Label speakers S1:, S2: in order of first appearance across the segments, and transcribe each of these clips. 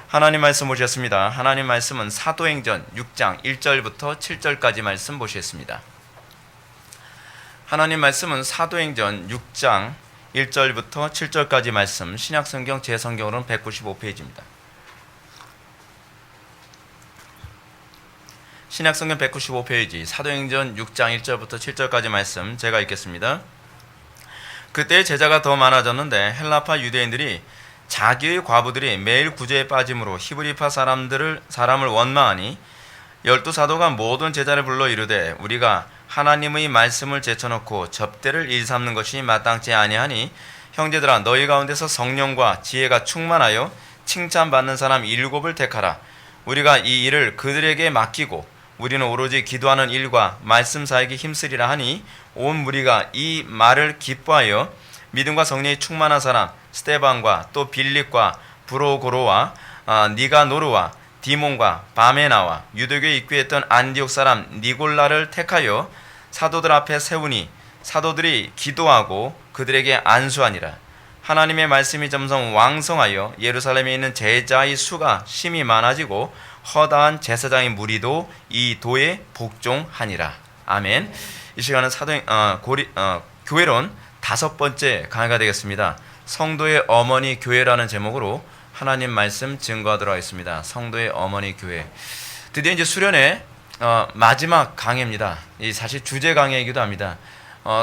S1: 하나님 말씀 보셨습니다. 하나님 말씀은 사도행전 6장 1절부터 7절까지 말씀 보시겠습니다. 하나님 말씀은 사도행전 6장 1절부터 7절까지 말씀, 신약성경 제 성경으로는 195페이지입니다. 신약성경 195페이지 사도행전 6장 1절부터 7절까지 말씀 제가 읽겠습니다. 그때 제자가 더 많아졌는데 헬라파 유대인들이 자기의 과부들이 매일 구제에 빠짐으로 히브리파 사람을 원망하니 열두 사도가 모든 제자를 불러 이르되 우리가 하나님의 말씀을 제쳐놓고 접대를 일삼는 것이 마땅치 아니하니 형제들아 너희 가운데서 성령과 지혜가 충만하여 칭찬받는 사람 7을 택하라. 우리가 이 일을 그들에게 맡기고 우리는 오로지 기도하는 일과 말씀 사역에 힘쓰리라 하니 온 무리가 이 말을 기뻐하여 믿음과 성령이 충만한 사람 스데반과 또 빌립과 브로고로와 니가노르와 디몬과 바메나와 유대교에 입교했던 안디옥 사람 니골라를 택하여 사도들 앞에 세우니 사도들이 기도하고 그들에게 안수하니라. 하나님의 말씀이 점점 왕성하여 예루살렘에 있는 제자의 수가 심히 많아지고 허다한 제사장의 무리도 이 도에 복종하니라. 아멘. 이 시간은 교회론 5번째 강의가 되겠습니다. 성도의 어머니 교회라는 제목으로 하나님 말씀 증거하도록 하겠습니다. 성도의 어머니 교회. 드디어 이제 수련의 마지막 강의입니다. 이 사실 주제 강의이기도 합니다.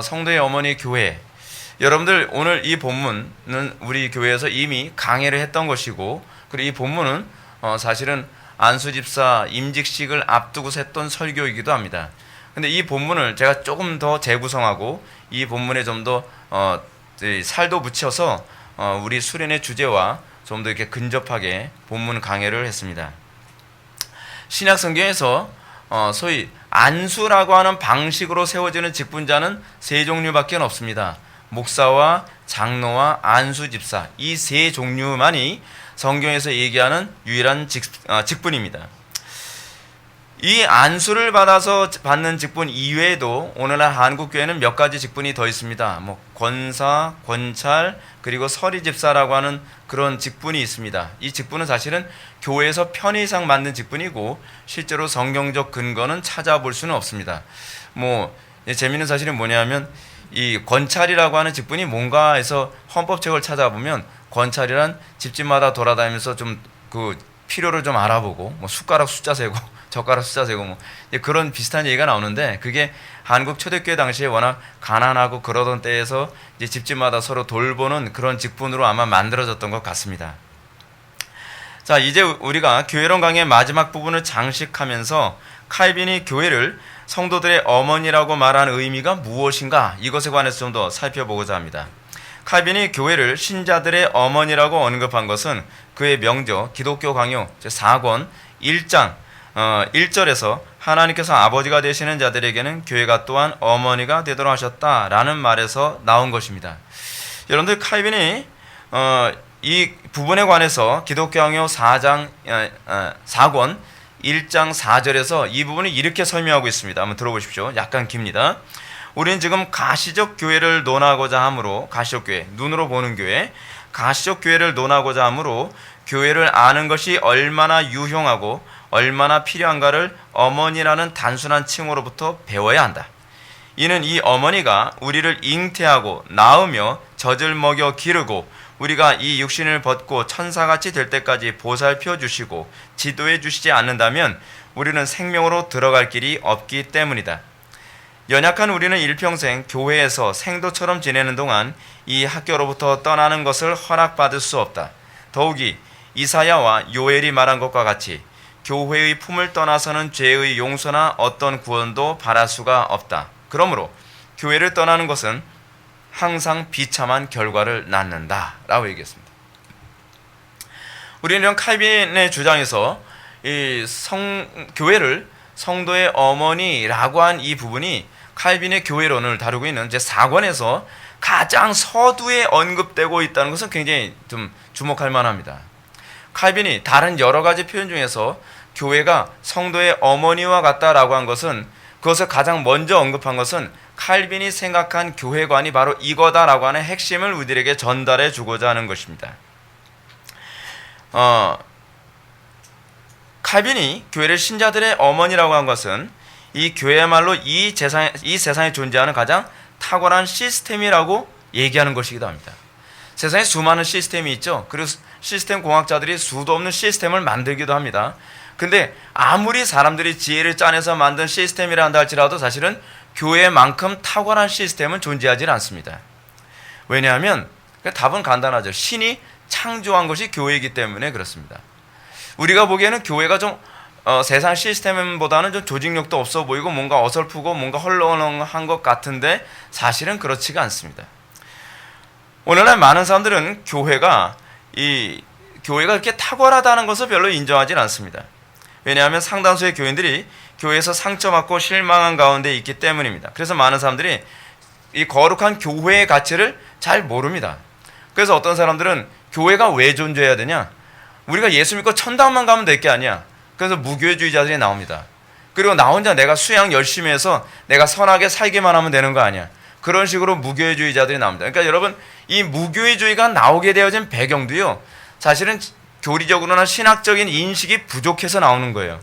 S1: 성도의 어머니 교회. 여러분들 오늘 이 본문은 우리 교회에서 이미 강의를 했던 것이고, 그리고 이 본문은 사실은 안수집사 임직식을 앞두고서 했던 설교이기도 합니다. 근데 이 본문을 제가 조금 더 재구성하고 이 본문에 좀 더 살도 붙여서 우리 수련의 주제와 좀 더 이렇게 근접하게 본문 강해를 했습니다. 신약 성경에서 소위 안수라고 하는 방식으로 세워지는 직분자는 3종류밖에 없습니다. 목사와 장로와 안수집사, 이 3종류만이 성경에서 얘기하는 유일한 직분입니다. 이 안수를 받아서 받는 직분 이외에도 오늘날 한국교회는 몇 가지 직분이 더 있습니다. 권사, 권찰, 그리고 서리집사라고 하는 그런 직분이 있습니다. 이 직분은 사실은 교회에서 편의상 맡는 직분이고 실제로 성경적 근거는 찾아볼 수는 없습니다. 재미있는 사실은 뭐냐면 이 권찰이라고 하는 직분이 뭔가 해서 헌법책을 찾아보면 권찰이란 집집마다 돌아다니면서 좀 그 필요를 좀 알아보고 숟가락 숫자 세고 젓가락 숫자 세고 그런 비슷한 얘기가 나오는데, 그게 한국 초대교회 당시에 워낙 가난하고 그러던 때에서 이제 집집마다 서로 돌보는 그런 직분으로 아마 만들어졌던 것 같습니다. 자, 이제 우리가 교회론 강의의 마지막 부분을 장식하면서 칼빈이 교회를 성도들의 어머니라고 말한 의미가 무엇인가, 이것에 관해서 좀 더 살펴보고자 합니다. 칼빈이 교회를 신자들의 어머니라고 언급한 것은 그의 명저 기독교 강요 제4권 1장 1절에서 하나님께서 아버지가 되시는 자들에게는 교회가 또한 어머니가 되도록 하셨다라는 말에서 나온 것입니다. 여러분들, 칼빈이 이 부분에 관해서 기독교 강요 4권 1장 4절에서 이 부분을 이렇게 설명하고 있습니다. 한번 들어보십시오. 약간 깁니다. 우리는 지금 가시적 교회를 논하고자 하므로, 가시적 교회, 눈으로 보는 교회, 가시적 교회를 논하고자 하므로 교회를 아는 것이 얼마나 유용하고 얼마나 필요한가를 어머니라는 단순한 칭호로부터 배워야 한다. 이는 이 어머니가 우리를 잉태하고 낳으며 젖을 먹여 기르고 우리가 이 육신을 벗고 천사같이 될 때까지 보살펴 주시고 지도해 주시지 않는다면 우리는 생명으로 들어갈 길이 없기 때문이다. 연약한 우리는 일평생 교회에서 생도처럼 지내는 동안 이 학교로부터 떠나는 것을 허락받을 수 없다. 더욱이 이사야와 요엘이 말한 것과 같이 교회의 품을 떠나서는 죄의 용서나 어떤 구원도 바랄 수가 없다. 그러므로 교회를 떠나는 것은 항상 비참한 결과를 낳는다 라고 얘기했습니다. 우리는 이런 칼빈의 주장에서 이 교회를 성도의 어머니라고 한 이 부분이 칼빈의 교회론을 다루고 있는 제4권에서 가장 서두에 언급되고 있다는 것은 굉장히 좀 주목할 만합니다. 칼빈이 다른 여러 가지 표현 중에서 교회가 성도의 어머니와 같다라고 한 것은, 그것을 가장 먼저 언급한 것은 칼빈이 생각한 교회관이 바로 이거다라고 하는 핵심을 우리들에게 전달해 주고자 하는 것입니다. 칼빈이 교회를 신자들의 어머니라고 한 것은 이 교회야말로 이 세상에 존재하는 가장 탁월한 시스템이라고 얘기하는 것이기도 합니다. 세상에 수많은 시스템이 있죠. 그리고 시스템 공학자들이 수도 없는 시스템을 만들기도 합니다. 근데 아무리 사람들이 지혜를 짜내서 만든 시스템이라 한다 할지라도 사실은 교회만큼 탁월한 시스템은 존재하지 않습니다. 왜냐하면 답은 간단하죠. 신이 창조한 것이 교회이기 때문에 그렇습니다. 우리가 보기에는 교회가 좀 세상 시스템보다는 좀 조직력도 없어 보이고 뭔가 어설프고 뭔가 헐렁한 것 같은데 사실은 그렇지가 않습니다. 오늘날 많은 사람들은 교회가 그렇게 탁월하다는 것을 별로 인정하지 않습니다. 왜냐하면 상당수의 교인들이 교회에서 상처받고 실망한 가운데 있기 때문입니다. 그래서 많은 사람들이 이 거룩한 교회의 가치를 잘 모릅니다. 그래서 어떤 사람들은 교회가 왜 존재해야 되냐? 우리가 예수 믿고 천당만 가면 될 게 아니야. 그래서 무교회주의자들이 나옵니다. 그리고 나 혼자 내가 수양 열심히 해서 내가 선하게 살기만 하면 되는 거 아니야. 그런 식으로 무교회주의자들이 나옵니다. 그러니까 여러분, 이 무교회주의가 나오게 되어진 배경도요, 사실은 교리적으로나 신학적인 인식이 부족해서 나오는 거예요.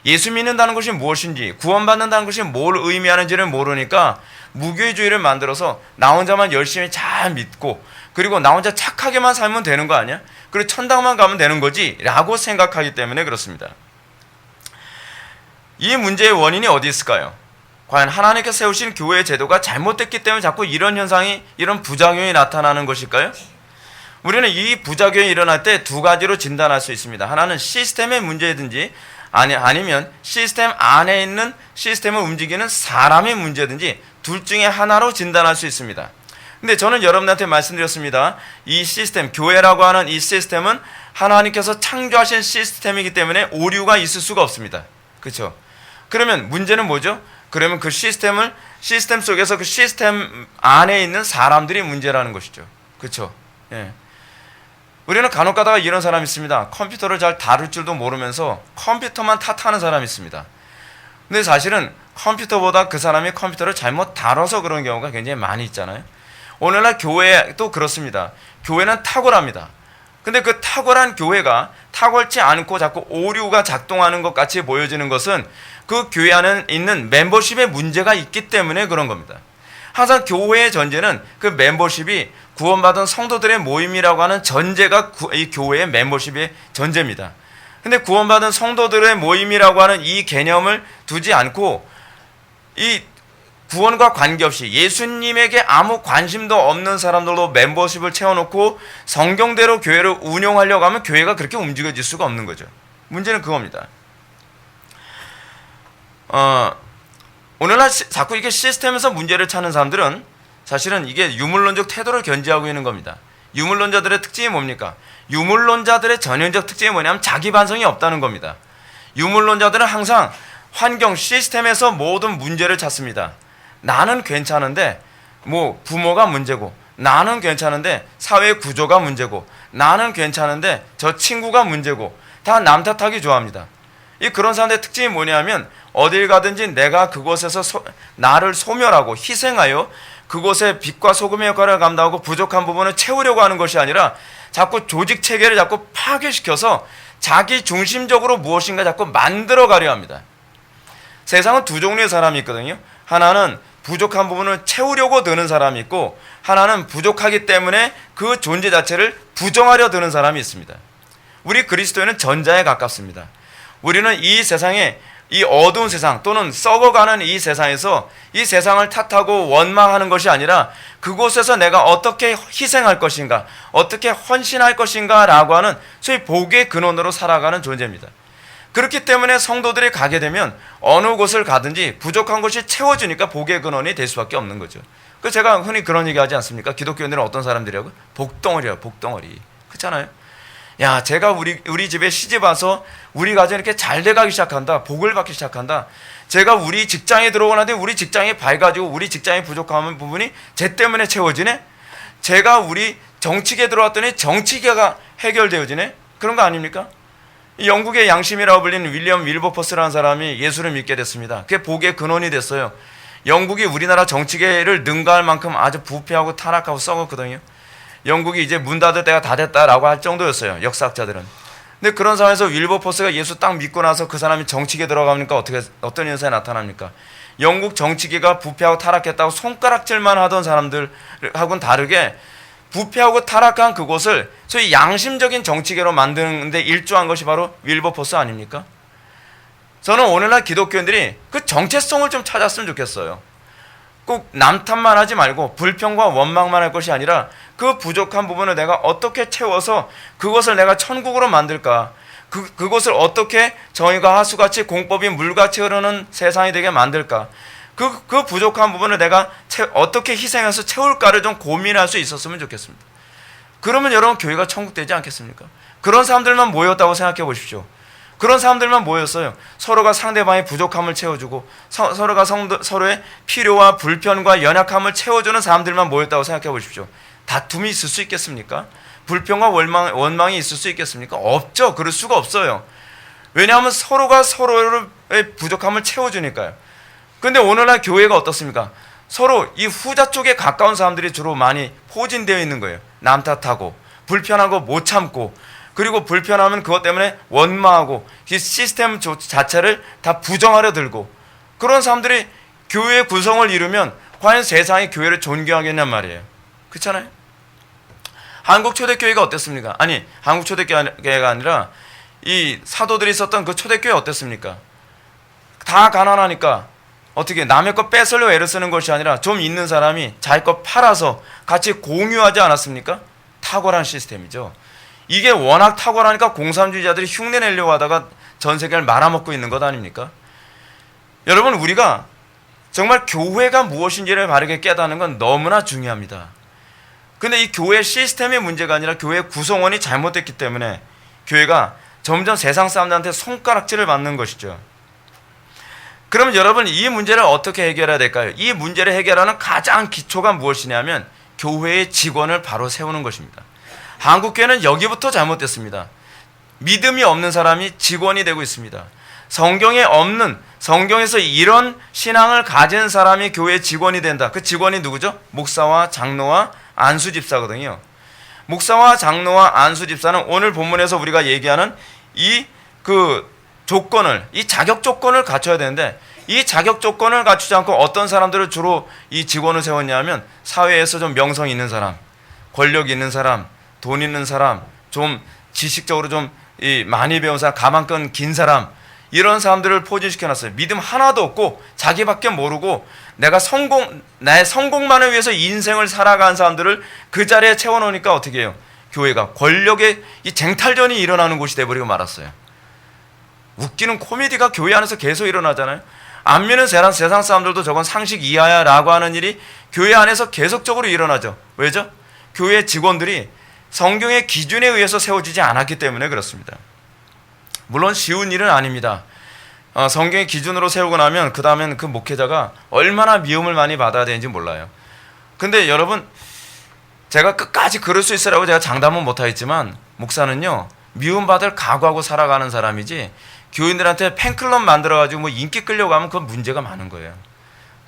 S1: 예수 믿는다는 것이 무엇인지, 구원받는다는 것이 뭘 의미하는지를 모르니까 무교회주의를 만들어서 나 혼자만 열심히 잘 믿고, 그리고 나 혼자 착하게만 살면 되는 거 아니야? 그리고 천당만 가면 되는 거지 라고 생각하기 때문에 그렇습니다. 이 문제의 원인이 어디 있을까요? 과연 하나님께서 세우신 교회의 제도가 잘못됐기 때문에 자꾸 이런 현상이, 이런 부작용이 나타나는 것일까요? 우리는 이 부작용이 일어날 때 두 가지로 진단할 수 있습니다. 하나는 시스템의 문제든지 아니면 시스템 안에 있는 시스템을 움직이는 사람의 문제든지 둘 중에 하나로 진단할 수 있습니다. 근데 저는 여러분한테 말씀드렸습니다. 이 시스템, 교회라고 하는 이 시스템은 하나님께서 창조하신 시스템이기 때문에 오류가 있을 수가 없습니다. 그렇죠? 그러면 문제는 뭐죠? 그러면 그 시스템 속에서 그 시스템 안에 있는 사람들이 문제라는 것이죠. 그렇죠? 예. 우리는 간혹 가다가 이런 사람이 있습니다. 컴퓨터를 잘 다룰 줄도 모르면서 컴퓨터만 탓하는 사람이 있습니다. 근데 사실은 컴퓨터보다 그 사람이 컴퓨터를 잘못 다뤄서 그런 경우가 굉장히 많이 있잖아요. 오늘날 교회도 그렇습니다. 교회는 탁월합니다. 근데 그 탁월한 교회가 탁월치 않고 자꾸 오류가 작동하는 것 같이 보여지는 것은 그 교회 안에 있는 멤버십에 문제가 있기 때문에 그런 겁니다. 항상 교회의 전제는 그 멤버십이 구원받은 성도들의 모임이라고 하는 전제가 이 교회의 멤버십의 전제입니다. 근데 구원받은 성도들의 모임이라고 하는 이 개념을 두지 않고 이 구원과 관계없이 예수님에게 아무 관심도 없는 사람들로 멤버십을 채워놓고 성경대로 교회를 운영하려고 하면 교회가 그렇게 움직여질 수가 없는 거죠. 문제는 그겁니다. 오늘날 자꾸 이렇게 시스템에서 문제를 찾는 사람들은 사실은 이게 유물론적 태도를 견지하고 있는 겁니다. 유물론자들의 특징이 뭡니까? 유물론자들의 전형적 특징이 뭐냐면 자기 반성이 없다는 겁니다. 유물론자들은 항상 환경, 시스템에서 모든 문제를 찾습니다. 나는 괜찮은데 뭐 부모가 문제고, 나는 괜찮은데 사회 구조가 문제고, 나는 괜찮은데 저 친구가 문제고, 다 남 탓하기 좋아합니다. 그런 사람들의 특징이 뭐냐면 어딜 가든지 내가 그곳에서 나를 소멸하고 희생하여 그곳에 빛과 소금의 역할을 감당하고 부족한 부분을 채우려고 하는 것이 아니라 자꾸 조직 체계를 자꾸 파괴시켜서 자기 중심적으로 무엇인가 자꾸 만들어 가려 합니다. 세상은 두 종류의 사람이 있거든요. 하나는 부족한 부분을 채우려고 드는 사람이 있고, 하나는 부족하기 때문에 그 존재 자체를 부정하려 드는 사람이 있습니다. 우리 그리스도인은 전자에 가깝습니다. 우리는 이 세상에, 이 어두운 세상 또는 썩어가는 이 세상에서 이 세상을 탓하고 원망하는 것이 아니라 그곳에서 내가 어떻게 희생할 것인가, 어떻게 헌신할 것인가 라고 하는 소위 복의 근원으로 살아가는 존재입니다. 그렇기 때문에 성도들이 가게 되면 어느 곳을 가든지 부족한 것이 채워지니까 복의 근원이 될 수밖에 없는 거죠. 그 제가 흔히 그런 얘기 하지 않습니까? 기독교인들은 어떤 사람들이라고? 복덩어리야, 복덩어리. 그렇잖아요. 야, 제가 우리 집에 시집 와서 우리 가정이 이렇게 잘 돼가기 시작한다. 복을 받기 시작한다. 제가 우리 직장에 들어오는데 우리 직장이 밝아지고 우리 직장이 부족한 부분이 쟤 때문에 채워지네. 제가 우리 정치계에 들어왔더니 정치계가 해결되어지네. 그런 거 아닙니까? 영국의 양심이라고 불리는 윌리엄 윌버퍼스라는 사람이 예수를 믿게 됐습니다. 그게 복의 근원이 됐어요. 영국이 우리나라 정치계를 능가할 만큼 아주 부패하고 타락하고 썩었거든요. 영국이 이제 문 닫을 때가 다 됐다라고 할 정도였어요. 역사학자들은. 근데 그런 상황에서 윌버포스가 예수 딱 믿고 나서 그 사람이 정치계에 들어가니까 어떤 현상이 나타납니까? 영국 정치계가 부패하고 타락했다고 손가락질만 하던 사람들하고는 다르게 부패하고 타락한 그곳을 소위 양심적인 정치계로 만드는데 일조한 것이 바로 윌버포스 아닙니까? 저는 오늘날 기독교인들이 그 정체성을 좀 찾았으면 좋겠어요. 꼭 남탓만 하지 말고 불평과 원망만 할 것이 아니라 그 부족한 부분을 내가 어떻게 채워서 그것을 내가 천국으로 만들까, 그것을 어떻게 정의가 하수같이 공법이 물같이 흐르는 세상이 되게 만들까, 그 부족한 부분을 내가 어떻게 희생해서 채울까를 좀 고민할 수 있었으면 좋겠습니다. 그러면 여러분 교회가 천국 되지 않겠습니까? 그런 사람들만 모였다고 생각해 보십시오. 그런 사람들만 모였어요. 서로가 상대방의 부족함을 채워주고 서로가 서로의 필요와 불편과 연약함을 채워주는 사람들만 모였다고 생각해 보십시오. 다툼이 있을 수 있겠습니까? 불평과 원망이 있을 수 있겠습니까? 없죠. 그럴 수가 없어요. 왜냐하면 서로가 서로의 부족함을 채워주니까요. 그런데 오늘날 교회가 어떻습니까? 서로 이 후자 쪽에 가까운 사람들이 주로 많이 포진되어 있는 거예요. 남 탓하고 불편하고 못 참고, 그리고 불편하면 그것 때문에 원망하고 이 시스템 자체를 다 부정하려 들고, 그런 사람들이 교회의 구성을 이루면 과연 세상이 교회를 존경하겠냔 말이에요. 그렇잖아요? 한국 초대교회가 어땠습니까? 아니, 한국 초대교회가 아니라 이 사도들이 있었던 그 초대교회 어땠습니까? 다 가난하니까 어떻게 남의 것 뺏으려고 애를 쓰는 것이 아니라 좀 있는 사람이 자기 것 팔아서 같이 공유하지 않았습니까? 탁월한 시스템이죠. 이게 워낙 탁월하니까 공산주의자들이 흉내내려고 하다가 전 세계를 말아먹고 있는 것 아닙니까? 여러분, 우리가 정말 교회가 무엇인지를 바르게 깨닫는 건 너무나 중요합니다. 근데 이 교회 시스템의 문제가 아니라 교회 구성원이 잘못됐기 때문에 교회가 점점 세상 사람들한테 손가락질을 받는 것이죠. 그러면 여러분, 이 문제를 어떻게 해결해야 될까요? 이 문제를 해결하는 가장 기초가 무엇이냐면 교회의 직원을 바로 세우는 것입니다. 한국교회는 여기부터 잘못됐습니다. 믿음이 없는 사람이 직원이 되고 있습니다. 성경에서 이런 신앙을 가진 사람이 교회의 직원이 된다. 그 직원이 누구죠? 목사와 장로와 안수 집사거든요. 목사와 장로와 안수 집사는 오늘 본문에서 우리가 얘기하는 이 자격 조건을 갖춰야 되는데, 이 자격 조건을 갖추지 않고 어떤 사람들을 주로 이 직원을 세웠냐면 사회에서 좀 명성 있는 사람, 권력 있는 사람, 돈 있는 사람, 좀 지식적으로 좀 많이 배운 사람, 가망권 긴 사람, 이런 사람들을 포진시켜놨어요. 믿음 하나도 없고 자기밖에 모르고 나의 성공만을 위해서 인생을 살아간 사람들을 그 자리에 채워놓으니까 어떻게 해요? 교회가 권력의 이 쟁탈전이 일어나는 곳이 돼버리고 말았어요. 웃기는 코미디가 교회 안에서 계속 일어나잖아요. 안 믿는 세상 사람들도 저건 상식 이하야 라고 하는 일이 교회 안에서 계속적으로 일어나죠. 왜죠? 교회 직원들이 성경의 기준에 의해서 세워지지 않았기 때문에 그렇습니다. 물론 쉬운 일은 아닙니다. 성경의 기준으로 세우고 나면 그 다음엔 그 목회자가 얼마나 미움을 많이 받아야 되는지 몰라요. 근데 여러분, 제가 끝까지 그럴 수 있으라고 제가 장담은 못하겠지만 목사는요, 미움받을 각오하고 살아가는 사람이지 교인들한테 팬클럽 만들어가지고 뭐 인기 끌려고 하면 그건 문제가 많은 거예요.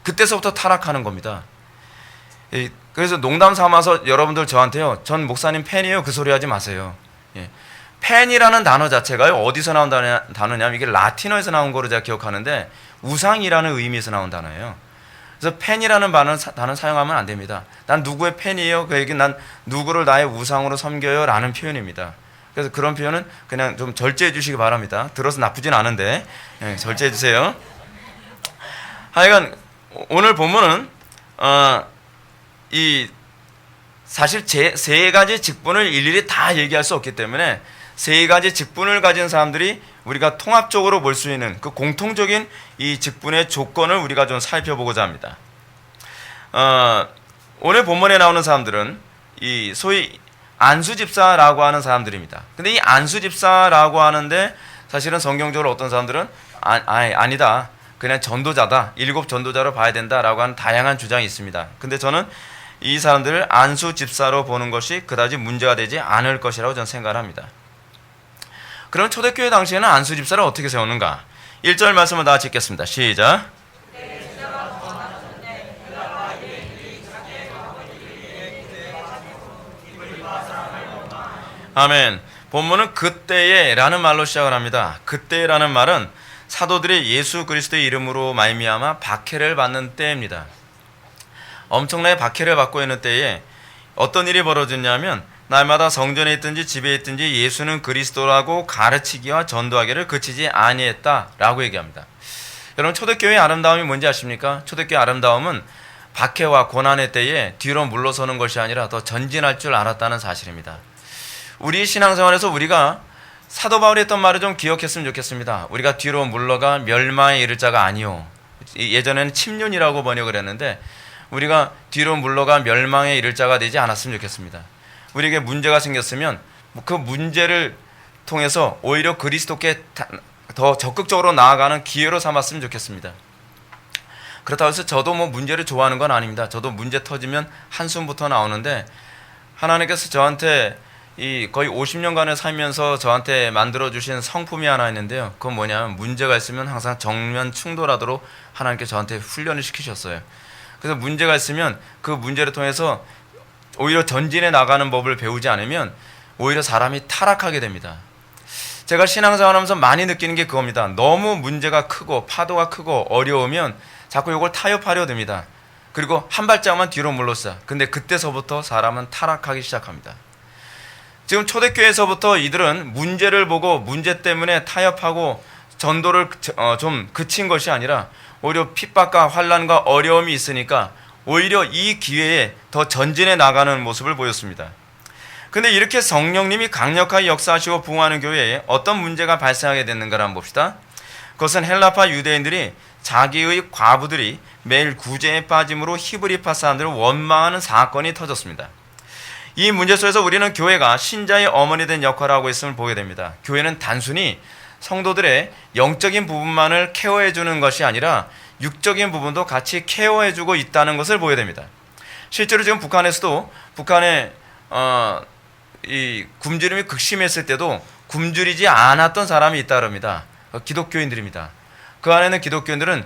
S1: 그때서부터 타락하는 겁니다. 그래서 농담 삼아서 여러분들 저한테요, 전 목사님 팬이에요, 그 소리 하지 마세요. 팬이라는 단어 자체가 어디서 나온 단어냐면 이게 라틴어에서 나온 거로 제가 기억하는데 우상이라는 의미에서 나온 단어예요. 그래서 팬이라는 단어 사용하면 안 됩니다. 난 누구의 팬이에요? 그 얘기는 난 누구를 나의 우상으로 섬겨요 라는 표현입니다. 그래서 그런 표현은 그냥 좀 절제해 주시기 바랍니다. 들어서 나쁘진 않은데 절제해 주세요. 하여간 오늘 본문은 사실 세 가지 직분을 일일이 다 얘기할 수 없기 때문에 세 가지 직분을 가진 사람들이 우리가 통합적으로 볼 수 있는 그 공통적인 이 직분의 조건을 우리가 좀 살펴보고자 합니다. 오늘 본문에 나오는 사람들은 이 소위 안수집사라고 하는 사람들입니다. 근데 이 안수집사라고 하는데 사실은 성경적으로 어떤 사람들은 아니다, 그냥 전도자다, 7 전도자로 봐야 된다라고 하는 다양한 주장이 있습니다. 근데 저는 이 사람들을 안수집사로 보는 것이 그다지 문제가 되지 않을 것이라고 저는 생각을 합니다. 그럼 초대교회 당시에는 안수집사를 어떻게 세우는가? 1절 말씀을 다 읽겠습니다. 시작. 아멘. 본문은 그때에라는 말로 시작을 합니다. 그때라는 말은 사도들이 예수 그리스도의 이름으로 말미암아 박해를 받는 때입니다. 엄청나게 박해를 받고 있는 때에 어떤 일이 벌어졌냐면 날마다 성전에 있든지 집에 있든지 예수는 그리스도라고 가르치기와 전도하기를 그치지 아니했다라고 얘기합니다. 여러분, 초대교회의 아름다움이 뭔지 아십니까? 초대교회의 아름다움은 박해와 고난의 때에 뒤로 물러서는 것이 아니라 더 전진할 줄 알았다는 사실입니다. 우리 신앙생활에서 우리가 사도 바울이 했던 말을 좀 기억했으면 좋겠습니다. 우리가 뒤로 물러가 멸망에 이를 자가 아니오. 예전에는 침륜이라고 번역을 했는데 우리가 뒤로 물러가 멸망에 이를 자가 되지 않았으면 좋겠습니다. 우리에게 문제가 생겼으면 그 문제를 통해서 오히려 그리스도께 더 적극적으로 나아가는 기회로 삼았으면 좋겠습니다. 그렇다고 해서 저도 문제를 좋아하는 건 아닙니다. 저도 문제 터지면 한숨부터 나오는데 하나님께서 저한테 이 거의 50년간을 살면서 저한테 만들어주신 성품이 하나 있는데요. 그건 뭐냐면 문제가 있으면 항상 정면 충돌하도록 하나님께 저한테 훈련을 시키셨어요. 그래서 문제가 있으면 그 문제를 통해서 오히려 전진해 나가는 법을 배우지 않으면 오히려 사람이 타락하게 됩니다. 제가 신앙생활하면서 많이 느끼는 게 그겁니다. 너무 문제가 크고 파도가 크고 어려우면 자꾸 이걸 타협하려 듭니다. 그리고 한 발짝만 뒤로 물러서. 근데 그때서부터 사람은 타락하기 시작합니다. 지금 초대교회에서부터 이들은 문제를 보고 문제 때문에 타협하고 전도를 좀 그친 것이 아니라 오히려 핍박과 환난과 어려움이 있으니까 오히려 이 기회에 더 전진해 나가는 모습을 보였습니다. 근데 이렇게 성령님이 강력하게 역사하시고 부흥하는 교회에 어떤 문제가 발생하게 됐는가를 한번 봅시다. 그것은 헬라파 유대인들이 자기의 과부들이 매일 구제에 빠짐으로 히브리파 사람들을 원망하는 사건이 터졌습니다. 이 문제 속에서 우리는 교회가 신자의 어머니 된 역할을 하고 있음을 보게 됩니다. 교회는 단순히 성도들의 영적인 부분만을 케어해 주는 것이 아니라 육적인 부분도 같이 케어해 주고 있다는 것을 보게 됩니다. 실제로 지금 북한에서도 북한의 이 굶주림이 극심했을 때도 굶주리지 않았던 사람이 있다 그럽니다. 기독교인들입니다. 그 안에는 기독교인들은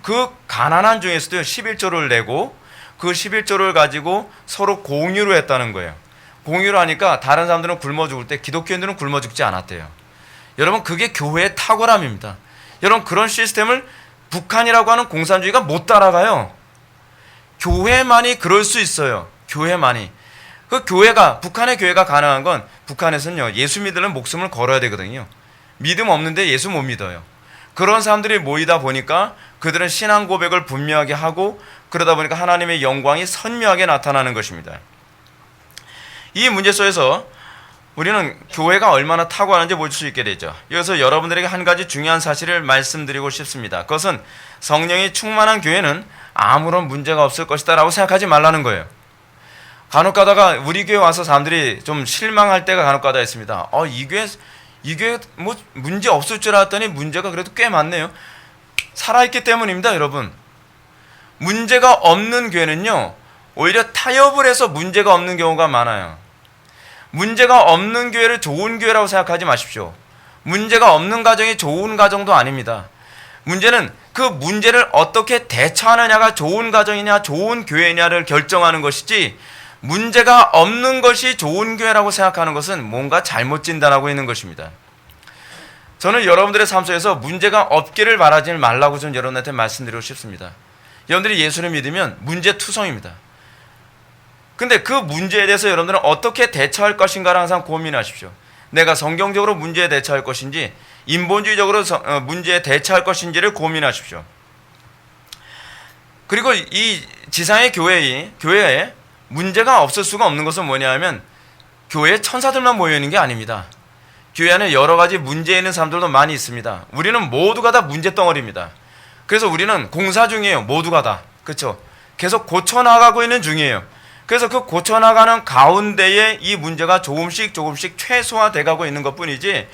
S1: 그 가난한 중에서도 11조를 내고 그 11조를 가지고 서로 공유로 했다는 거예요. 공유로 하니까 다른 사람들은 굶어 죽을 때 기독교인들은 굶어 죽지 않았대요. 여러분, 그게 교회의 탁월함입니다. 여러분, 그런 시스템을 북한이라고 하는 공산주의가 못 따라가요. 교회만이 그럴 수 있어요. 교회만이. 그 교회가, 북한의 교회가 가능한 건 북한에서는요, 예수 믿으려면 목숨을 걸어야 되거든요. 믿음 없는데 예수 못 믿어요. 그런 사람들이 모이다 보니까 그들은 신앙 고백을 분명하게 하고 그러다 보니까 하나님의 영광이 선명하게 나타나는 것입니다. 이 문제 속에서 우리는 교회가 얼마나 탁월한지 볼 수 있게 되죠. 여기서 여러분들에게 한 가지 중요한 사실을 말씀드리고 싶습니다. 그것은 성령이 충만한 교회는 아무런 문제가 없을 것이다 라고 생각하지 말라는 거예요. 간혹 가다가 우리 교회 와서 사람들이 좀 실망할 때가 간혹 가다 있습니다. 이 교회 뭐 문제 없을 줄 알았더니 문제가 그래도 꽤 많네요. 살아있기 때문입니다, 여러분. 문제가 없는 교회는요, 오히려 타협을 해서 문제가 없는 경우가 많아요. 문제가 없는 교회를 좋은 교회라고 생각하지 마십시오. 문제가 없는 가정이 좋은 가정도 아닙니다. 문제는 그 문제를 어떻게 대처하느냐가 좋은 가정이냐 좋은 교회냐를 결정하는 것이지, 문제가 없는 것이 좋은 교회라고 생각하는 것은 뭔가 잘못 진단하고 있는 것입니다. 저는 여러분들의 삶 속에서 문제가 없기를 바라지 말라고 좀 여러분한테 말씀드리고 싶습니다. 여러분들이 예수를 믿으면 문제투성입니다. 근데 그 문제에 대해서 여러분들은 어떻게 대처할 것인가를 항상 고민하십시오. 내가 성경적으로 문제에 대처할 것인지 인본주의적으로 문제에 대처할 것인지를 고민하십시오. 그리고 이 지상의 교회에 문제가 없을 수가 없는 것은 뭐냐면 교회에 천사들만 모여있는 게 아닙니다. 교회 안에 여러 가지 문제 있는 사람들도 많이 있습니다. 우리는 모두가 다 문제덩어리입니다. 그래서 우리는 공사 중이에요. 모두가 다. 그렇죠? 계속 고쳐나가고 있는 중이에요. 그래서 그 고쳐나가는 가운데에 이 문제가 조금씩 최소화돼 가고 있는 것뿐이지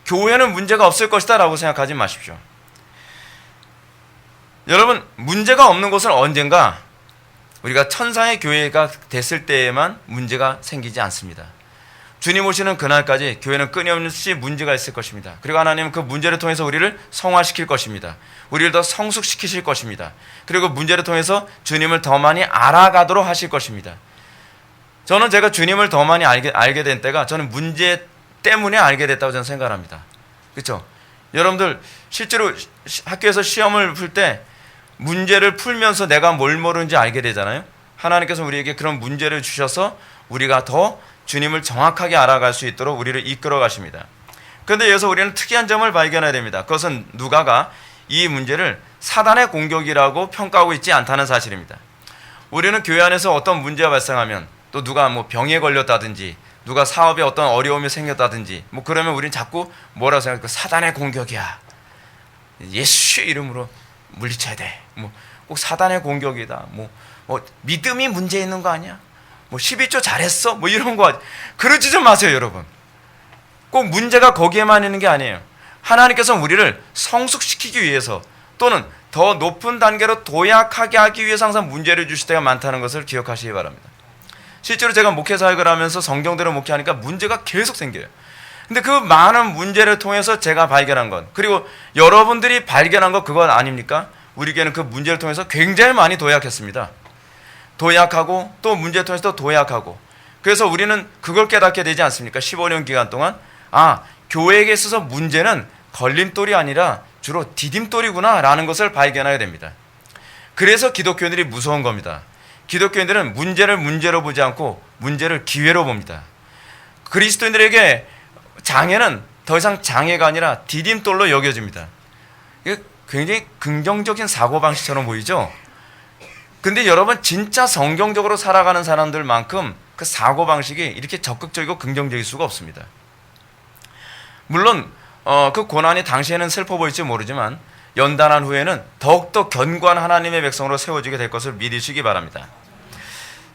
S1: 교회는 문제가 없을 것이다 라고 생각하지 마십시오. 여러분, 문제가 없는 것은 언젠가 우리가 천상의 교회가 됐을 때에만 문제가 생기지 않습니다. 주님 오시는 그날까지 교회는 끊임없이 문제가 있을 것입니다. 그리고 하나님은 그 문제를 통해서 우리를 성화시킬 것입니다. 우리를 더 성숙시키실 것입니다. 그리고 문제를 통해서 주님을 더 많이 알아가도록 하실 것입니다. 저는 제가 주님을 더 많이 알게 된 때가, 저는 문제 때문에 알게 됐다고 저는 생각합니다. 그렇죠? 여러분들 실제로 학교에서 시험을 풀 때 문제를 풀면서 내가 뭘 모르는지 알게 되잖아요. 하나님께서 우리에게 그런 문제를 주셔서 우리가 더 주님을 정확하게 알아갈 수 있도록 우리를 이끌어 가십니다. 그런데 여기서 우리는 특이한 점을 발견해야 됩니다. 그것은 누가가 이 문제를 사단의 공격이라고 평가하고 있지 않다는 사실입니다. 우리는 교회 안에서 어떤 문제가 발생하면, 또 누가 뭐 병에 걸렸다든지 누가 사업에 어떤 어려움이 생겼다든지 뭐 그러면 우리는 자꾸 뭐라고 생각할까? 사단의 공격이야. 예수의 이름으로 물리쳐야 돼. 뭐 꼭 사단의 공격이다. 뭐 믿음이 문제 있는 거 아니야? 뭐 11조 잘했어? 뭐 이런 거 그러지 좀 마세요, 여러분. 꼭 문제가 거기에만 있는 게 아니에요. 하나님께서 우리를 성숙시키기 위해서 또는 더 높은 단계로 도약하게 하기 위해서 항상 문제를 주실 때가 많다는 것을 기억하시기 바랍니다. 실제로 제가 목회 사역을 하면서 성경대로 목회하니까 문제가 계속 생겨요. 근데 그 많은 문제를 통해서 제가 발견한 것, 그리고 여러분들이 발견한 것 그건 아닙니까? 우리 교회는 그 문제를 통해서 굉장히 많이 도약했습니다. 도약하고 또 문제를 통해서 또 도약하고, 그래서 우리는 그걸 깨닫게 되지 않습니까? 15년 기간 동안 교회에게 있어서 문제는 걸림돌이 아니라 주로 디딤돌이구나 라는 것을 발견하게 됩니다. 그래서 기독교인들이 무서운 겁니다. 기독교인들은 문제를 문제로 보지 않고 문제를 기회로 봅니다. 그리스도인들에게 장애는 더 이상 장애가 아니라 디딤돌로 여겨집니다. 이게 굉장히 긍정적인 사고방식처럼 보이죠? 근데 여러분, 진짜 성경적으로 살아가는 사람들만큼 그 사고방식이 이렇게 적극적이고 긍정적일 수가 없습니다. 물론 그 고난이 당시에는 슬퍼 보일지 모르지만 연단한 후에는 더욱더 견고한 하나님의 백성으로 세워지게 될 것을 믿으시기 바랍니다.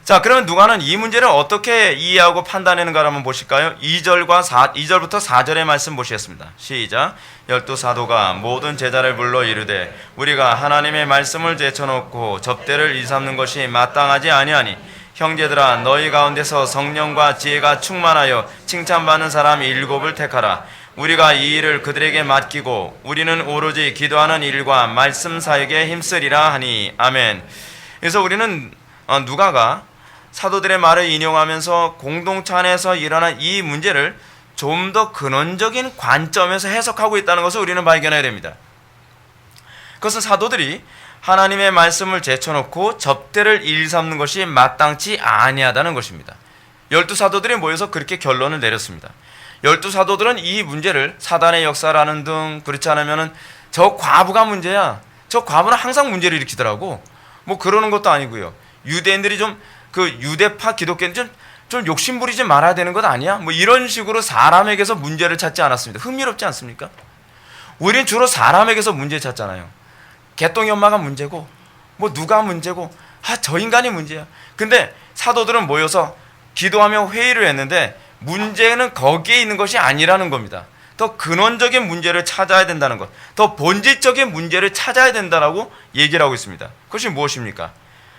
S1: 자, 그러면 누가는 이 문제를 어떻게 이해하고 판단하는가 한번 보실까요? 2절부터 4절의 말씀 보시겠습니다. 시작. 12사도가 모든 제자를 불러 이르되 우리가 하나님의 말씀을 제쳐놓고 접대를 일삼는 것이 마땅하지 아니하니 형제들아, 너희 가운데서 성령과 지혜가 충만하여 칭찬받는 사람 7을 택하라. 우리가 이 일을 그들에게 맡기고 우리는 오로지 기도하는 일과 말씀 사역에 힘쓰리라 하니. 아멘. 그래서 우리는 누가가 사도들의 말을 인용하면서 공동체 안에서 일어난 이 문제를 좀 더 근원적인 관점에서 해석하고 있다는 것을 우리는 발견해야 됩니다. 그것은 사도들이 하나님의 말씀을 제쳐놓고 접대를 일삼는 것이 마땅치 아니하다는 것입니다. 12사도들이 모여서 그렇게 결론을 내렸습니다. 12사도들은 이 문제를 사단의 역사라는 등, 그렇지 않으면 저 과부가 문제야, 저 과부는 항상 문제를 일으키더라고, 뭐 그러는 것도 아니고요. 유대인들이 유대파 기독교인들이 좀 욕심부리지 말아야 되는 것 아니야? 뭐 이런 식으로 사람에게서 문제를 찾지 않았습니다. 흥미롭지 않습니까? 우리는 주로 사람에게서 문제 찾잖아요. 개똥이 엄마가 문제고, 뭐 누가 문제고, 저 인간이 문제야. 근데 사도들은 모여서 기도하며 회의를 했는데 문제는 거기에 있는 것이 아니라는 겁니다. 더 근원적인 문제를 찾아야 된다는 것, 더 본질적인 문제를 찾아야 된다라고 얘기를 하고 있습니다. 그것이 무엇입니까?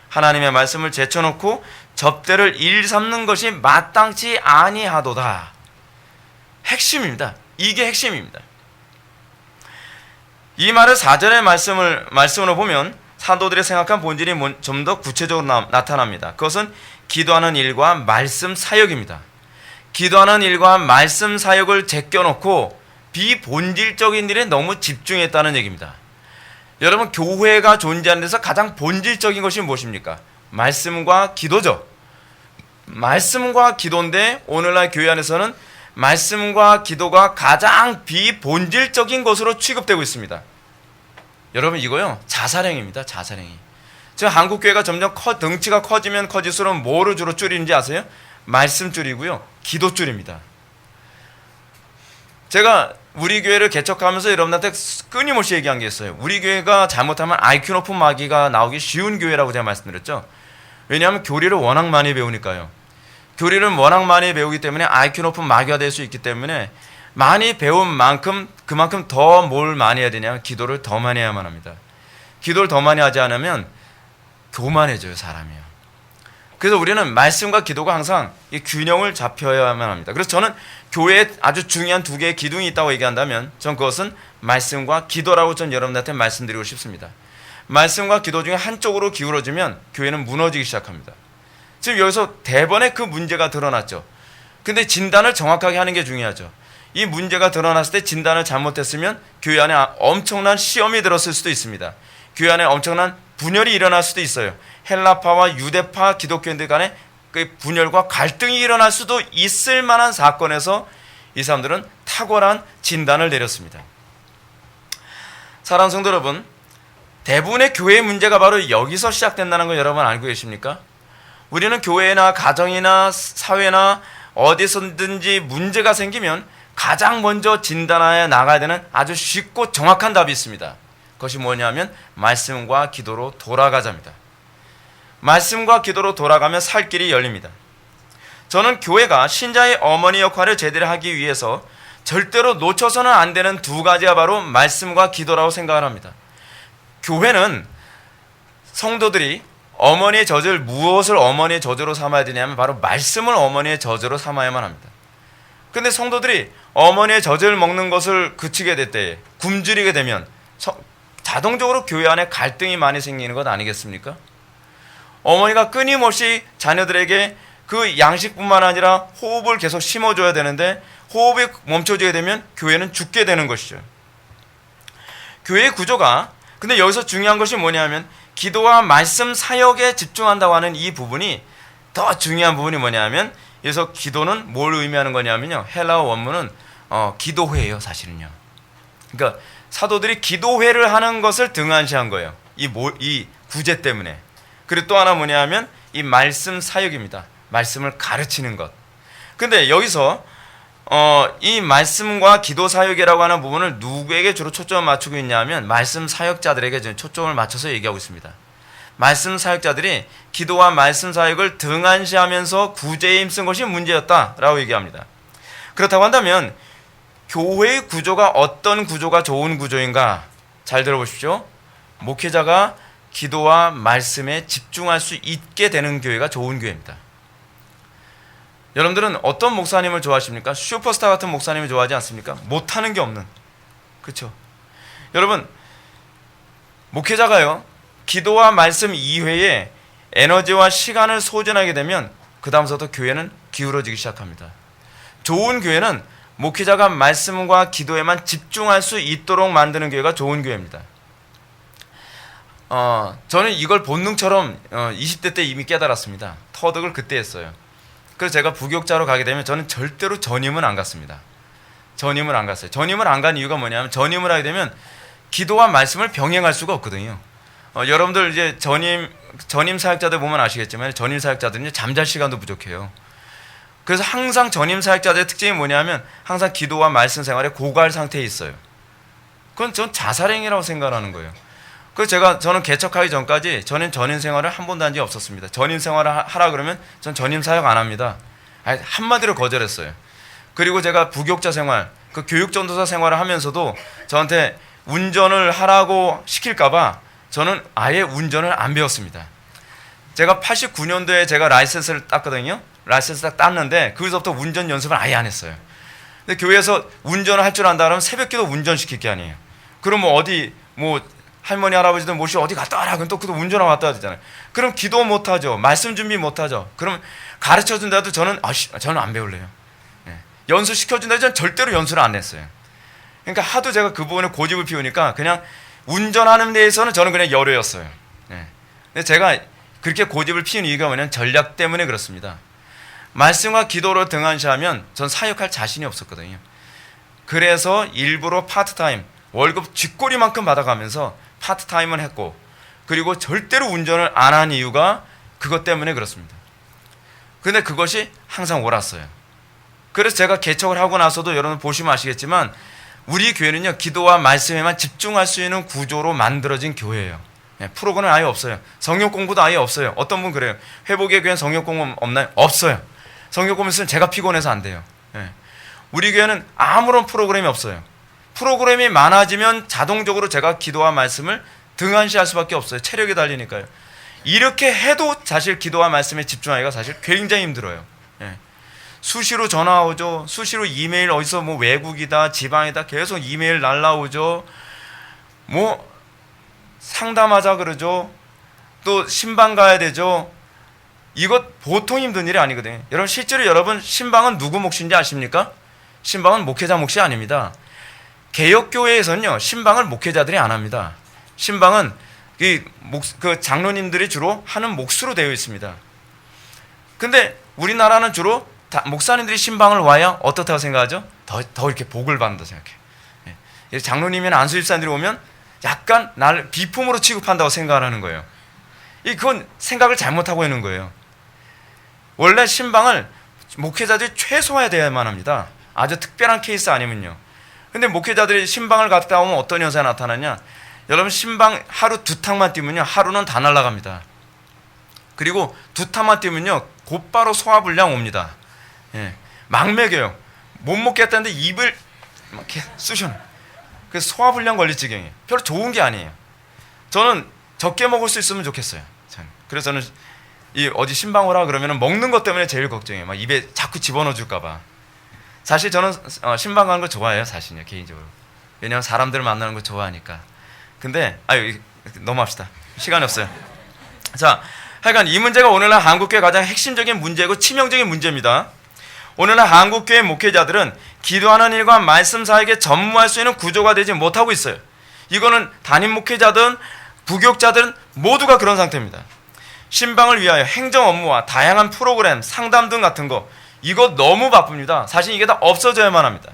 S1: 하나님의 말씀을 제쳐놓고 접대를 일삼는 것이 마땅치 아니하도다. 핵심입니다. 이게 핵심입니다. 이 말을 4절의 말씀으로 보면 사도들이 생각한 본질이 좀 더 구체적으로 나타납니다. 그것은 기도하는 일과 말씀 사역입니다. 기도하는 일과 말씀 사역을 제껴놓고 비본질적인 일에 너무 집중했다는 얘기입니다. 여러분, 교회가 존재하는 데서 가장 본질적인 것이 무엇입니까? 말씀과 기도죠. 말씀과 기도인데 오늘날 교회 안에서는 말씀과 기도가 가장 비본질적인 것으로 취급되고 있습니다. 여러분, 이거요, 자살행위입니다. 자살행위. 지금 한국 교회가 점점 덩치가 커지면 커질수록 뭐를 주로 줄이는지 아세요? 말씀 줄이고요, 기도 줄입니다. 제가 우리 교회를 개척하면서 여러분한테 끊임없이 얘기한 게 있어요. 우리 교회가 잘못하면 IQ 높은 마귀가 나오기 쉬운 교회라고 제가 말씀드렸죠. 왜냐하면 교리를 워낙 많이 배우니까요. 교리를 워낙 많이 배우기 때문에 IQ 높은 마귀가 될 수 있기 때문에 많이 배운 만큼 그만큼 더 뭘 많이 해야 되냐? 기도를 더 많이 해야만 합니다. 기도를 더 많이 하지 않으면 교만해져요, 사람이요. 그래서 우리는 말씀과 기도가 항상 이 균형을 잡혀야만 합니다. 그래서 저는 교회에 아주 중요한 두 개의 기둥이 있다고 얘기한다면 전 그것은 말씀과 기도라고 전 여러분들한테 말씀드리고 싶습니다. 말씀과 기도 중에 한쪽으로 기울어지면 교회는 무너지기 시작합니다. 지금 여기서 대번에 그 문제가 드러났죠. 근데 진단을 정확하게 하는 게 중요하죠. 이 문제가 드러났을 때 진단을 잘못했으면 교회 안에 엄청난 시험이 들었을 수도 있습니다. 교회 안에 엄청난 분열이 일어날 수도 있어요. 헬라파와 유대파 기독교인들 간에 그 분열과 갈등이 일어날 수도 있을 만한 사건에서 이 사람들은 탁월한 진단을 내렸습니다. 사랑하는 성도 여러분, 대부분의 교회의 문제가 바로 여기서 시작된다는 거 여러분 알고 계십니까? 우리는 교회나 가정이나 사회나 어디서든지 문제가 생기면 가장 먼저 진단하여 나가야 되는 아주 쉽고 정확한 답이 있습니다. 그것이 뭐냐면 말씀과 기도로 돌아가자입니다. 말씀과 기도로 돌아가면 살 길이 열립니다. 저는 교회가 신자의 어머니 역할을 제대로 하기 위해서 절대로 놓쳐서는 안 되는 두 가지가 바로 말씀과 기도라고 생각을 합니다. 교회는 성도들이 어머니의 저주를 무엇을 어머니의 저주로 삼아야 되냐면 바로 말씀을 어머니의 저주로 삼아야만 합니다. 근데 성도들이 어머니의 젖을 먹는 것을 그치게 될 때, 굶주리게 되면 자동적으로 교회 안에 갈등이 많이 생기는 것 아니겠습니까? 어머니가 끊임없이 자녀들에게 그 양식뿐만 아니라 호흡을 계속 심어줘야 되는데 호흡이 멈춰지게 되면 교회는 죽게 되는 것이죠. 교회의 구조가, 근데 여기서 중요한 것이 뭐냐면 기도와 말씀 사역에 집중한다고 하는 이 부분이 더 중요한 부분이 뭐냐면, 그래서 기도는 뭘 의미하는 거냐면요, 헬라어 원문은 기도회예요, 사실은요. 그러니까 사도들이 기도회를 하는 것을 등한시한 거예요. 이 구제 때문에. 그리고 또 하나 뭐냐면 이 말씀 사역입니다. 말씀을 가르치는 것. 근데 여기서 이 말씀과 기도 사역이라고 하는 부분을 누구에게 주로 초점을 맞추고 있냐면 말씀 사역자들에게 초점을 맞춰서 얘기하고 있습니다. 말씀 사역자들이 기도와 말씀 사역을 등한시하면서 구제에 힘쓴 것이 문제였다라고 얘기합니다. 그렇다고 한다면 교회의 구조가 어떤 구조가 좋은 구조인가? 잘 들어보십시오. 목회자가 기도와 말씀에 집중할 수 있게 되는 교회가 좋은 교회입니다. 여러분들은 어떤 목사님을 좋아하십니까? 슈퍼스타 같은 목사님을 좋아하지 않습니까? 못하는 게 없는. 그렇죠? 여러분, 목회자가요, 기도와 말씀 이외에 에너지와 시간을 소진하게 되면 그 다음부터 교회는 기울어지기 시작합니다. 좋은 교회는 목회자가 말씀과 기도에만 집중할 수 있도록 만드는 교회가 좋은 교회입니다. 저는 이걸 본능처럼 20대 때 이미 깨달았습니다. 터득을 그때 했어요. 그래서 제가 부교육자로 가게 되면 저는 절대로 전임은 안 갔습니다. 전임을 안 갔어요. 전임을 안 간 이유가 뭐냐면 전임을 하게 되면 기도와 말씀을 병행할 수가 없거든요. 여러분들 이제 전임 사역자들 보면 아시겠지만 전임 사역자들은 잠잘 시간도 부족해요. 그래서 항상 전임 사역자들의 특징이 뭐냐면 항상 기도와 말씀 생활에 고갈 상태에 있어요. 그건 전 자살행위라고 생각하는 거예요. 그래서 저는 개척하기 전까지 전임 생활을 한 번도 한 적이 없었습니다. 전임 생활을 하라 그러면 전 전임 사역 안 합니다. 한마디로 거절했어요. 그리고 제가 부교육자 생활, 그 교육전도사 생활을 하면서도 저한테 운전을 하라고 시킬까봐 저는 아예 운전을 안 배웠습니다. 제가 89년도에 제가 라이센스를 땄거든요. 라이센스 딱 땄는데 거기서부터 운전 연습을 아예 안 했어요. 근데 교회에서 운전을 할 줄 안다 그러면 새벽기도 운전시킬 게 아니에요. 그럼 어디 할머니 할아버지들 모시고 어디 갔다 와라 그럼 또 그도 운전하고 갔다 와야 되잖아요. 그럼 기도 못하죠. 말씀 준비 못하죠. 그럼 가르쳐준다도 저는 안 배울래요. 네. 연수 시켜준다도 저는 절대로 연수를 안 했어요. 그러니까 하도 제가 그 부분에 고집을 피우니까 그냥 운전하는 데에서는 저는 그냥 열애였어요. 네. 근데 제가 그렇게 고집을 피운 이유가 뭐냐면 전략 때문에 그렇습니다. 말씀과 기도로 등한시하면 전 사역할 자신이 없었거든요. 그래서 일부러 파트타임, 월급 쥐꼬리만큼 받아가면서 파트타임은 했고, 그리고 절대로 운전을 안 한 이유가 그것 때문에 그렇습니다. 근데 그것이 항상 옳았어요. 그래서 제가 개척을 하고 나서도 여러분 보시면 아시겠지만 우리 교회는요, 기도와 말씀에만 집중할 수 있는 구조로 만들어진 교회예요. 프로그램 아예 없어요. 성경 공부도 아예 없어요. 어떤 분 그래요. 회복의 교회는 성경 공부 없나요? 없어요. 성경 공부 쓰면 제가 피곤해서 안 돼요. 우리 교회는 아무런 프로그램이 없어요. 프로그램이 많아지면 자동적으로 제가 기도와 말씀을 등한시할 수밖에 없어요. 체력이 달리니까요. 이렇게 해도 사실 기도와 말씀에 집중하기가 사실 굉장히 힘들어요. 수시로 전화 오죠. 수시로 이메일 어디서 외국이다 지방이다 계속 이메일 날라오죠. 상담하자 그러죠. 또 신방 가야 되죠. 이것 보통 힘든 일이 아니거든요. 여러분 실제로 여러분 신방은 누구 몫인지 아십니까? 신방은 목회자 몫이 아닙니다. 개혁교회에서는요 신방을 목회자들이 안 합니다. 신방은 그 장로님들이 주로 하는 몫으로 되어 있습니다. 근데 우리나라는 주로 목사님들이 신방을 와야 어떻다고 생각하죠? 더 이렇게 복을 받는다 생각해요. 예. 장로님이나 안수집사님들이 오면 약간 나를 비품으로 취급한다고 생각하는 거예요. 그건 생각을 잘못하고 있는 거예요. 원래 신방을 목회자들이 최소화돼야만 합니다. 아주 특별한 케이스 아니면요. 근데 목회자들이 신방을 갔다 오면 어떤 현상이 나타나냐? 여러분 신방 하루 2탕만 뛰면요 하루는 다 날아갑니다. 그리고 2탕만 뛰면요 곧바로 소화불량 옵니다. 예. 막 먹여요. 못 먹겠다는데 입을 이렇게 쑤셔요. 그래서 소화불량 걸릴 지경이에요. 별로 좋은 게 아니에요. 저는 적게 먹을 수 있으면 좋겠어요. 그래서 저는 어디 신방 오라 그러면 먹는 것 때문에 제일 걱정해요. 막 입에 자꾸 집어넣어 줄까 봐. 사실 저는 신방 가는 거 좋아해요. 사실요 개인적으로. 왜냐하면 사람들 만나는 거 좋아하니까. 근데 넘어갑시다. 시간이 없어요. 자, 하여간 이 문제가 오늘날 한국교회 가장 핵심적인 문제고 치명적인 문제입니다. 오늘날 한국교회 목회자들은 기도하는 일과 말씀 사역에 전무할 수 있는 구조가 되지 못하고 있어요. 이거는 담임 목회자든 부교육자들은 모두가 그런 상태입니다. 신방을 위하여 행정 업무와 다양한 프로그램, 상담 등 같은 거 이거 너무 바쁩니다. 사실 이게 다 없어져야만 합니다.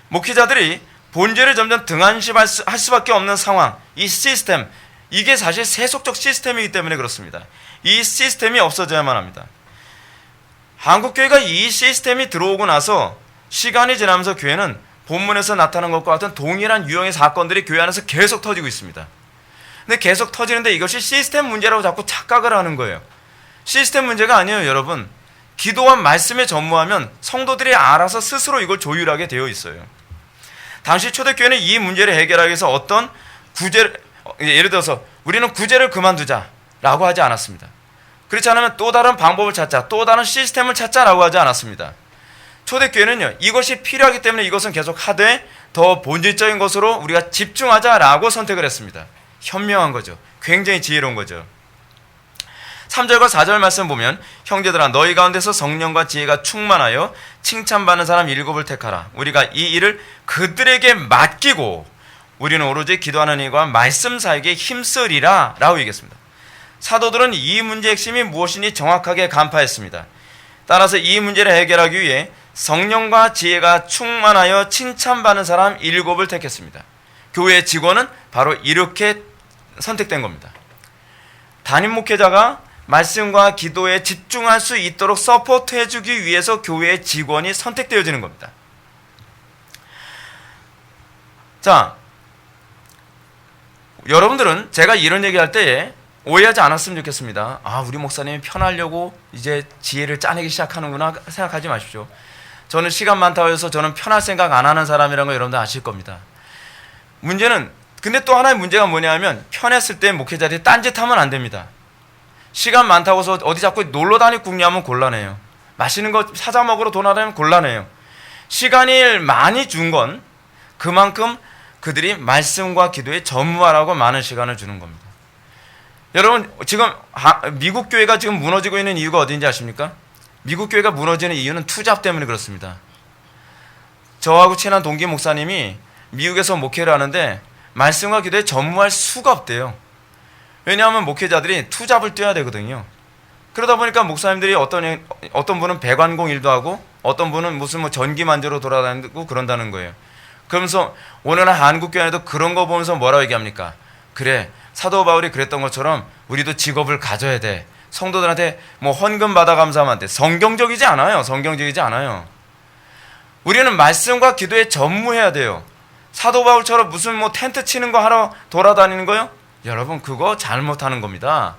S1: 목회자들이 본질을 점점 등한시할 수밖에 없는 상황, 이 시스템, 이게 사실 세속적 시스템이기 때문에 그렇습니다. 이 시스템이 없어져야만 합니다. 한국교회가 이 시스템이 들어오고 나서 시간이 지나면서 교회는 본문에서 나타난 것과 같은 동일한 유형의 사건들이 교회 안에서 계속 터지고 있습니다. 근데 계속 터지는데 이것이 시스템 문제라고 자꾸 착각을 하는 거예요. 시스템 문제가 아니에요, 여러분. 기도와 말씀에 전무하면 성도들이 알아서 스스로 이걸 조율하게 되어 있어요. 당시 초대교회는 이 문제를 해결하기 위해서 어떤 구제를, 예를 들어서 우리는 구제를 그만두자라고 하지 않았습니다. 그렇지 않으면 또 다른 방법을 찾자, 또 다른 시스템을 찾자라고 하지 않았습니다. 초대교회는요, 이것이 필요하기 때문에 이것은 계속 하되 더 본질적인 것으로 우리가 집중하자라고 선택을 했습니다. 현명한 거죠. 굉장히 지혜로운 거죠. 3절과 4절 말씀 보면 형제들아 너희 가운데서 성령과 지혜가 충만하여 칭찬받는 사람 7을 택하라. 우리가 이 일을 그들에게 맡기고 우리는 오로지 기도하는 일과 말씀 사역에 힘쓰리라 라고 얘기했습니다. 사도들은 이 문제의 핵심이 무엇이니 정확하게 간파했습니다. 따라서 이 문제를 해결하기 위해 성령과 지혜가 충만하여 칭찬받는 사람 7을 택했습니다. 교회의 직원은 바로 이렇게 선택된 겁니다. 담임 목회자가 말씀과 기도에 집중할 수 있도록 서포트해주기 위해서 교회의 직원이 선택되어지는 겁니다. 자, 여러분들은 제가 이런 얘기할 때에 오해하지 않았으면 좋겠습니다. 우리 목사님이 편하려고 이제 지혜를 짜내기 시작하는구나 생각하지 마십시오. 저는 시간 많다고 해서 저는 편할 생각 안 하는 사람이라는 거 여러분들 아실 겁니다. 문제는 근데 또 하나의 문제가 뭐냐면 편했을 때 목회자들이 딴짓하면 안 됩니다. 시간 많다고 해서 어디 자꾸 놀러 다니고 궁리하면 곤란해요. 맛있는 거 사자 먹으러 돌아다니면 곤란해요. 시간이 많이 준 건 그만큼 그들이 말씀과 기도에 전무하라고 많은 시간을 주는 겁니다. 여러분 지금 미국 교회가 지금 무너지고 있는 이유가 어딘지 아십니까? 미국 교회가 무너지는 이유는 투잡 때문에 그렇습니다. 저하고 친한 동기 목사님이 미국에서 목회를 하는데 말씀과 기도에 전무할 수가 없대요. 왜냐하면 목회자들이 투잡을 뛰어야 되거든요. 그러다 보니까 목사님들이 어떤 분은 배관공 일도 하고 어떤 분은 무슨 전기 만지러 돌아다니고 그런다는 거예요. 그러면서 오늘날 한국교회도 그런 거 보면서 뭐라고 얘기합니까? 그래, 사도 바울이 그랬던 것처럼 우리도 직업을 가져야 돼. 성도들한테 헌금 받아 감사하면 안 돼. 성경적이지 않아요. 성경적이지 않아요. 우리는 말씀과 기도에 전무해야 돼요. 사도 바울처럼 무슨 텐트 치는 거 하러 돌아다니는 거요? 여러분 그거 잘못하는 겁니다.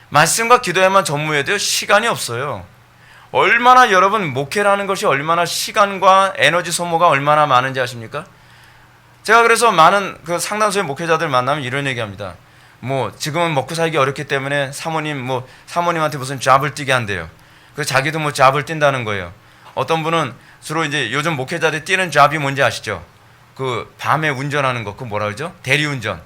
S1: 말씀과 기도에만 전무해야 돼요. 시간이 없어요. 얼마나 여러분 목회라는 것이 얼마나 시간과 에너지 소모가 얼마나 많은지 아십니까? 제가 그래서 많은 상당수의 목회자들 만나면 이런 얘기합니다. 지금은 먹고 살기 어렵기 때문에 사모님한테 무슨 잡을 뛰게 한대요. 자기도 잡을 뛴다는 거예요. 어떤 분은 주로 이제 요즘 목회자들이 뛰는 잡이 뭔지 아시죠? 밤에 운전하는 거, 뭐라 그러죠? 대리운전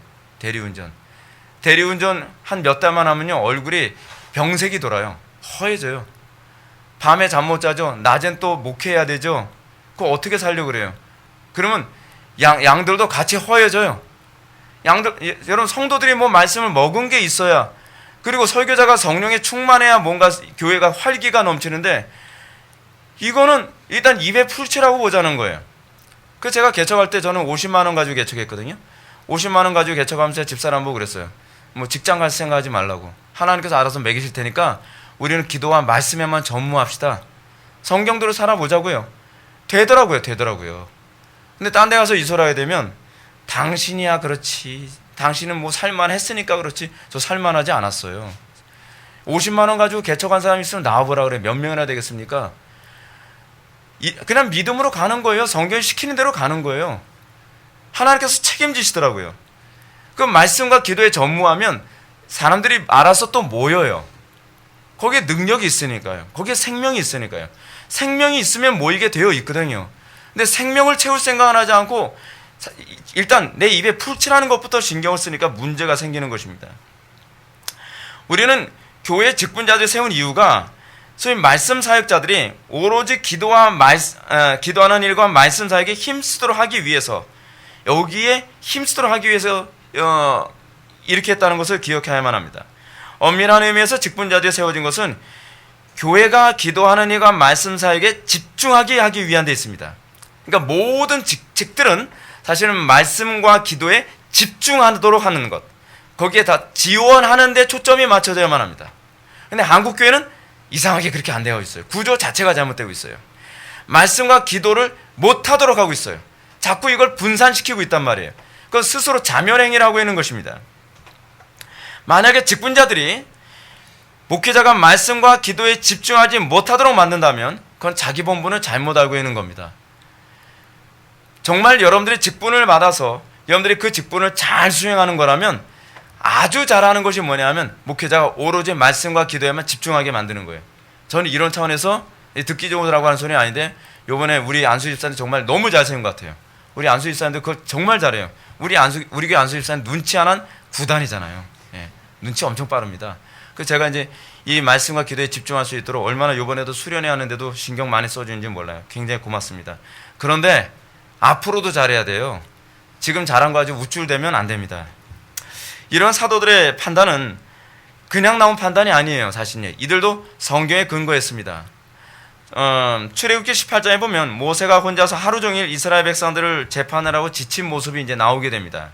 S1: 한 몇 달만 하면요 얼굴이 병색이 돌아요. 허해져요. 밤에 잠 못 자죠. 낮엔 또 목회해야 되죠. 그거 어떻게 살려고 그래요? 그러면 양들도 같이 허해져요. 여러분 성도들이 뭐 말씀을 먹은 게 있어야, 그리고 설교자가 성령에 충만해야 뭔가 교회가 활기가 넘치는데, 이거는 일단 입에 풀칠하고 보자는 거예요. 그 제가 개척할 때 저는 50만 원 가지고 개척했거든요. 50만 원 가지고 개척하면서 집사람 보고 그랬어요. 뭐 직장 갈 생각하지 말라고. 하나님께서 알아서 먹이실 테니까 우리는 기도와 말씀에만 전무합시다. 성경대로 살아보자고요. 되더라고요. 근데 딴 데 가서 이소라게 되면 당신이야 그렇지, 당신은 뭐 살만했으니까 그렇지, 저 살만하지 않았어요. 50만 원 가지고 개척한 사람이 있으면 나와보라 그래. 몇 명이나 되겠습니까? 그냥 믿음으로 가는 거예요. 성경이 시키는 대로 가는 거예요. 하나님께서 책임지시더라고요. 그 말씀과 기도에 전무하면 사람들이 알아서 또 모여요. 거기에 능력이 있으니까요. 거기에 생명이 있으니까요. 생명이 있으면 모이게 되어 있거든요. 근데 생명을 채울 생각은 하지 않고 일단 내 입에 풀칠하는 것부터 신경을 쓰니까 문제가 생기는 것입니다. 우리는 교회 직분자들 세운 이유가 소위 말씀 사역자들이 오로지 기도하는 일과 말씀 사역에 힘쓰도록 하기 위해서, 여기에 힘쓰도록 하기 위해서 이렇게 했다는 것을 기억해야만 합니다. 엄밀한 의미에서 직분자들이 세워진 것은 교회가 기도하는 일과 말씀 사역에 집중하게 하기 위한 데 있습니다. 그러니까 모든 직들은 사실은 말씀과 기도에 집중하도록 하는 것, 거기에 다 지원하는 데 초점이 맞춰져야만 합니다. 근데 한국 교회는 이상하게 그렇게 안 되어 있어요. 구조 자체가 잘못되고 있어요. 말씀과 기도를 못하도록 하고 있어요. 자꾸 이걸 분산시키고 있단 말이에요. 그건 스스로 자멸행위라고 하는 것입니다. 만약에 직분자들이 목회자가 말씀과 기도에 집중하지 못하도록 만든다면 그건 자기 본분을 잘못 알고 있는 겁니다. 정말 여러분들이 직분을 받아서 여러분들이 그 직분을 잘 수행하는 거라면 아주 잘하는 것이 뭐냐면 목회자가 오로지 말씀과 기도에만 집중하게 만드는 거예요. 저는 이런 차원에서 듣기 좋으라고 하는 소리는 아닌데, 요번에 우리 안수 집사님 정말 너무 잘 세운 것 같아요. 우리 안수 집사님도 그거 정말 잘해요. 우리 교회 안수 집사님 눈치 안 한 구단이잖아요. 예, 눈치 엄청 빠릅니다. 그 제가 이제 이 말씀과 기도에 집중할 수 있도록 얼마나 요번에도 수련회 하는데도 신경 많이 써주는지 몰라요. 굉장히 고맙습니다. 그런데 앞으로도 잘해야 돼요. 지금 잘한 거 가지고 우쭐대면 안 됩니다. 이런 사도들의 판단은 그냥 나온 판단이 아니에요. 사실은 이들도 성경에 근거했습니다. 출애굽기 18장에 보면 모세가 혼자서 하루 종일 이스라엘 백성들을 재판하라고 지친 모습이 이제 나오게 됩니다.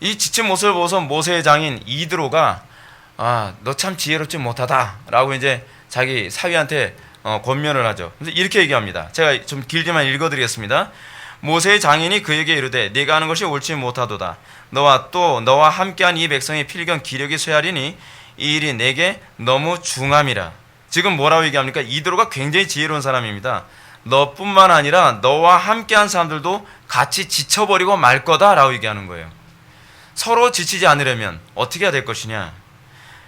S1: 이 지친 모습을 보고서 모세의 장인 이드로가 너 참 지혜롭지 못하다라고 이제 자기 사위한테 권면을 하죠. 그래서 이렇게 얘기합니다. 제가 좀 길지만 읽어드리겠습니다. 모세의 장인이 그에게 이르되 네가 하는 것이 옳지 못하도다. 너와 함께한 이 백성의 필경 기력이 쇠하리니 이 일이 내게 너무 중함이라. 지금 뭐라고 얘기합니까? 이드로가 굉장히 지혜로운 사람입니다. 너뿐만 아니라 너와 함께한 사람들도 같이 지쳐버리고 말 거다라고 얘기하는 거예요. 서로 지치지 않으려면 어떻게 해야 될 것이냐?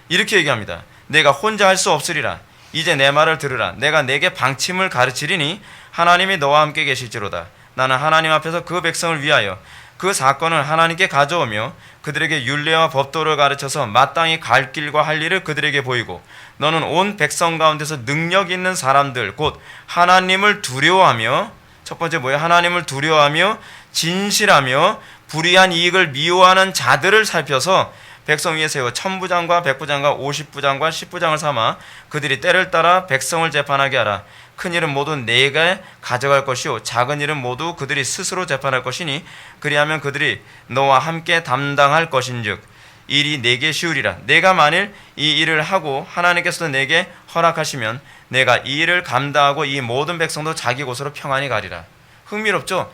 S1: 이렇게 얘기합니다. 내가 혼자 할 수 없으리라. 이제 내 말을 들으라. 내가 내게 방침을 가르치리니 하나님이 너와 함께 계실지로다. 나는 하나님 앞에서 그 백성을 위하여 그 사건을 하나님께 가져오며 그들에게 율례와 법도를 가르쳐서 마땅히 갈 길과 할 일을 그들에게 보이고, 너는 온 백성 가운데서 능력 있는 사람들 곧 하나님을 두려워하며, 첫 번째 뭐예요? 하나님을 두려워하며 진실하며 불의한 이익을 미워하는 자들을 살펴서 백성 위에 세워 천부장과 백부장과 50부장과 10부장을 삼아 그들이 때를 따라 백성을 재판하게 하라. 큰 일은 모두 내가 가져갈 것이요 작은 일은 모두 그들이 스스로 재판할 것이니 그리하면 그들이 너와 함께 담당할 것인즉 일이 내게 쉬우리라. 내가 만일 이 일을 하고 하나님께서도 내게 허락하시면 내가 이 일을 감당하고 이 모든 백성도 자기 곳으로 평안히 가리라. 흥미롭죠?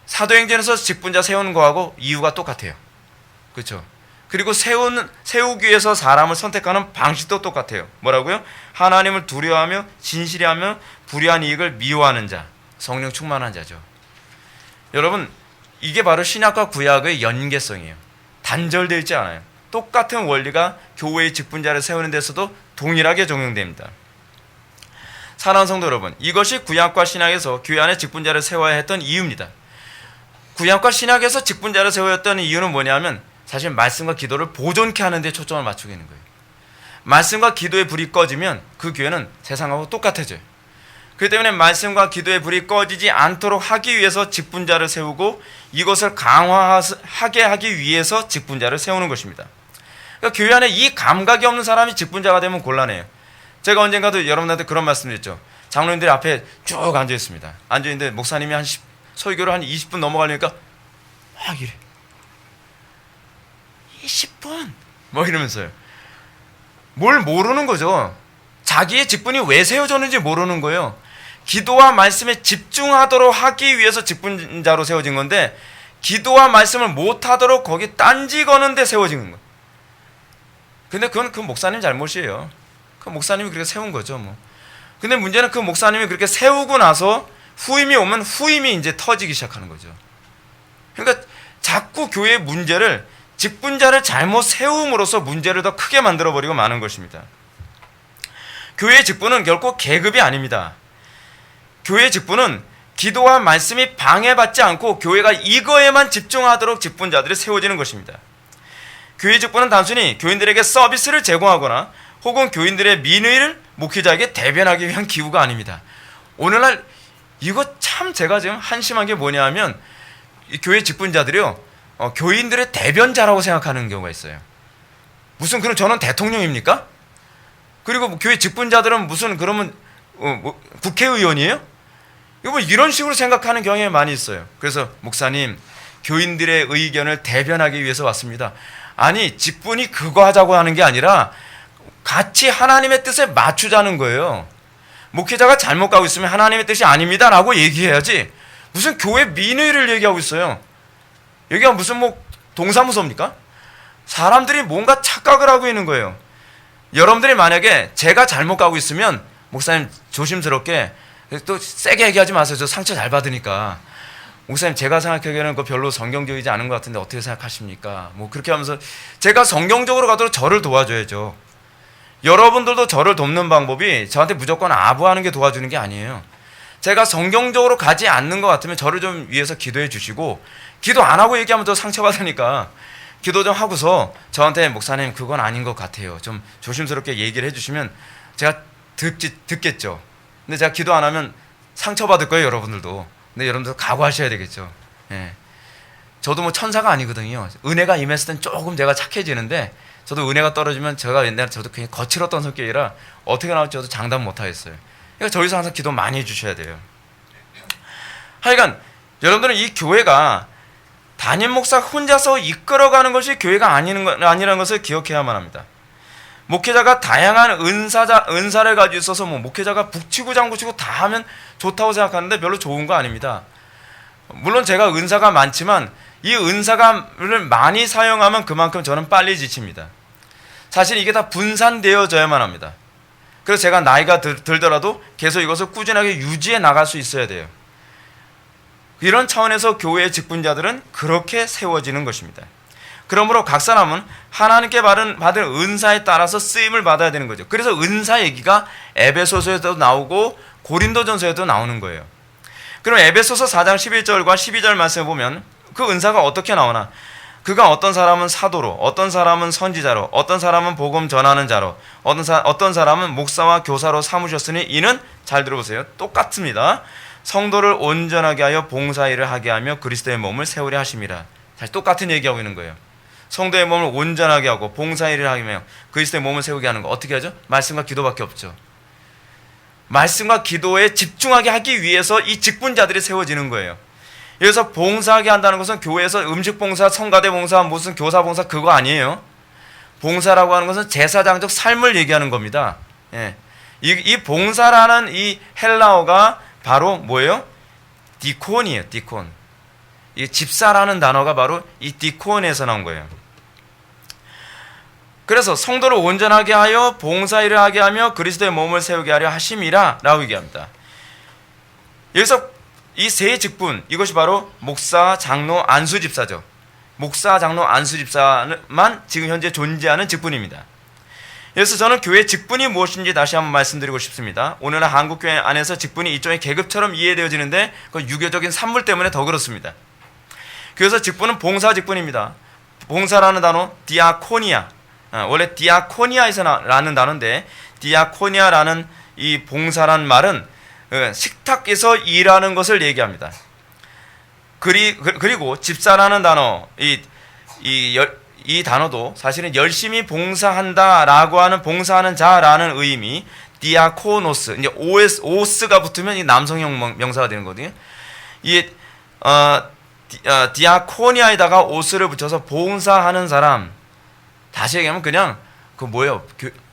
S1: 사도행전에서 직분자 세우는 거하고 이유가 똑같아요. 그렇죠? 그리고 세우기 위해서 사람을 선택하는 방식도 똑같아요. 뭐라고요? 하나님을 두려워하며 진실하며 불의한 이익을 미워하는 자, 성령 충만한 자죠. 여러분, 이게 바로 신약과 구약의 연계성이에요. 단절되어 있지 않아요. 똑같은 원리가 교회의 직분자를 세우는 데서도 동일하게 적용됩니다. 사랑하는 성도 여러분, 이것이 구약과 신약에서 교회 안에 직분자를 세워야 했던 이유입니다. 구약과 신약에서 직분자를 세웠던 이유는 뭐냐면 사실 말씀과 기도를 보존케 하는 데 초점을 맞추고 있는 거예요. 말씀과 기도의 불이 꺼지면 그 교회는 세상하고 똑같아져요. 그렇기 때문에 말씀과 기도의 불이 꺼지지 않도록 하기 위해서 직분자를 세우고 이것을 강화하게 하기 위해서 직분자를 세우는 것입니다. 그러니까 교회 안에 이 감각이 없는 사람이 직분자가 되면 곤란해요. 제가 언젠가도 여러분들한테 그런 말씀드렸죠. 장로님들이 앞에 쭉 앉아 있습니다. 앉아 있는데 목사님이 설교를 한 20분 넘어가려니까 막 이래. 20분 뭐 이러면서요. 뭘 모르는 거죠. 자기의 직분이 왜 세워졌는지 모르는 거예요. 기도와 말씀에 집중하도록 하기 위해서 직분자로 세워진 건데 기도와 말씀을 못하도록 거기 딴지 거는 데 세워진 거예요. 근데 그건 그 목사님 잘못이에요. 그 목사님이 그렇게 세운 거죠 뭐. 근데 문제는 그 목사님이 그렇게 세우고 나서 후임이 오면 후임이 이제 터지기 시작하는 거죠. 그러니까 자꾸 교회의 문제를 직분자를 잘못 세움으로써 문제를 더 크게 만들어버리고 마는 것입니다. 교회의 직분은 결코 계급이 아닙니다. 교회의 직분은 기도와 말씀이 방해받지 않고 교회가 이거에만 집중하도록 직분자들이 세워지는 것입니다. 교회의 직분은 단순히 교인들에게 서비스를 제공하거나 혹은 교인들의 민의를 목회자에게 대변하기 위한 기구가 아닙니다. 오늘날 이거 참 제가 지금 한심한 게 뭐냐 하면 이 교회 직분자들이요 교인들의 대변자라고 생각하는 경우가 있어요. 무슨 그럼 저는 대통령입니까? 그리고 교회 직분자들은 무슨 그러면 국회의원이에요? 이거 뭐 이런 식으로 생각하는 경향이 많이 있어요. 그래서 목사님 교인들의 의견을 대변하기 위해서 왔습니다. 아니 직분이 그거 하자고 하는 게 아니라 같이 하나님의 뜻에 맞추자는 거예요. 목회자가 잘못 가고 있으면 하나님의 뜻이 아닙니다 라고 얘기해야지 무슨 교회 민의를 얘기하고 있어요. 여기가 무슨 뭐 동사무소입니까? 사람들이 뭔가 착각을 하고 있는 거예요. 여러분들이 만약에 제가 잘못 가고 있으면 목사님 조심스럽게 또 세게 얘기하지 마세요. 저 상처 잘 받으니까. 목사님 제가 생각하기에는 그 별로 성경적이지 않은 것 같은데 어떻게 생각하십니까? 뭐 그렇게 하면서 제가 성경적으로 가도록 저를 도와줘야죠. 여러분들도 저를 돕는 방법이 저한테 무조건 아부하는 게 도와주는 게 아니에요. 제가 성경적으로 가지 않는 것 같으면 저를 좀 위해서 기도해 주시고 기도 안 하고 얘기하면 저 상처받으니까 기도 좀 하고서 저한테 목사님 그건 아닌 것 같아요. 좀 조심스럽게 얘기를 해주시면 제가 듣겠죠. 근데 제가 기도 안 하면 상처받을 거예요 여러분들도. 근데 여러분들 각오하셔야 되겠죠. 예. 저도 뭐 천사가 아니거든요. 은혜가 임했을 땐 조금 제가 착해지는데 저도 은혜가 떨어지면 제가 옛날에 저도 그냥 거칠었던 성격이라 어떻게 나올지 저도 장담 못 하겠어요. 그러니까 저기서 항상 기도 많이 해주셔야 돼요. 하여간 여러분들은 이 교회가 담임 목사 혼자서 이끌어가는 것이 교회가 아니라는 것을 기억해야만 합니다. 목회자가 다양한 은사를 가지고 있어서 뭐 목회자가 북치고 장구치고 다 하면 좋다고 생각하는데 별로 좋은 거 아닙니다. 물론 제가 은사가 많지만 이 은사를 많이 사용하면 그만큼 저는 빨리 지칩니다. 사실 이게 다 분산되어져야만 합니다. 그래서 제가 나이가 들더라도 계속 이것을 꾸준하게 유지해 나갈 수 있어야 돼요. 이런 차원에서 교회의 직분자들은 그렇게 세워지는 것입니다. 그러므로 각 사람은 하나님께 받은 은사에 따라서 쓰임을 받아야 되는 거죠. 그래서 은사 얘기가 에베소서에도 나오고 고린도전서에도 나오는 거예요. 그럼 에베소서 4장 11절과 12절 말씀을 보면 그 은사가 어떻게 나오나? 그가 어떤 사람은 사도로, 어떤 사람은 선지자로, 어떤 사람은 복음 전하는 자로, 어떤 사람은 목사와 교사로 삼으셨으니 이는 잘 들어보세요. 똑같습니다. 성도를 온전하게 하여 봉사일을 하게 하며 그리스도의 몸을 세우려 하심이라. 사실 똑같은 얘기하고 있는 거예요. 성도의 몸을 온전하게 하고 봉사일을 하며 그리스도의 몸을 세우게 하는 거 어떻게 하죠? 말씀과 기도밖에 없죠. 말씀과 기도에 집중하게 하기 위해서 이 직분자들이 세워지는 거예요. 여기서 봉사하게 한다는 것은 교회에서 음식 봉사, 성가대 봉사, 무슨 교사 봉사 그거 아니에요. 봉사라고 하는 것은 제사장적 삶을 얘기하는 겁니다. 예. 이 봉사라는 이 헬라어가 바로 뭐예요? 디콘이에요. 디콘. 이 집사라는 단어가 바로 이 디콘에서 나온 거예요. 그래서 성도를 온전하게 하여 봉사일을 하게 하며 그리스도의 몸을 세우게 하려 하심이라 라고 얘기합니다. 여기서 이 세 직분, 이것이 바로 목사, 장로, 안수집사죠. 목사, 장로, 안수집사만 지금 현재 존재하는 직분입니다. 그래서 저는 교회 직분이 무엇인지 다시 한번 말씀드리고 싶습니다. 오늘날 한국교회 안에서 직분이 일종의 계급처럼 이해되어지는데 그 유교적인 산물 때문에 더 그렇습니다. 그래서 직분은 봉사 직분입니다. 봉사라는 단어 디아코니아, 원래 디아코니아에서라는 단어인데, 디아코니아라는 이 봉사란 말은 식탁에서 일하는 것을 얘기합니다. 그리고 집사라는 단어, 이 단어도 사실은 열심히 봉사한다라고 하는, 봉사하는 자라는 의미, 디아코노스, 이제 오스가 붙으면 이 남성형 명사가 되는 거거든요. 이 디아코니아에다가 오스를 붙여서 봉사하는 사람, 다시 얘기하면 그냥 그 뭐예요?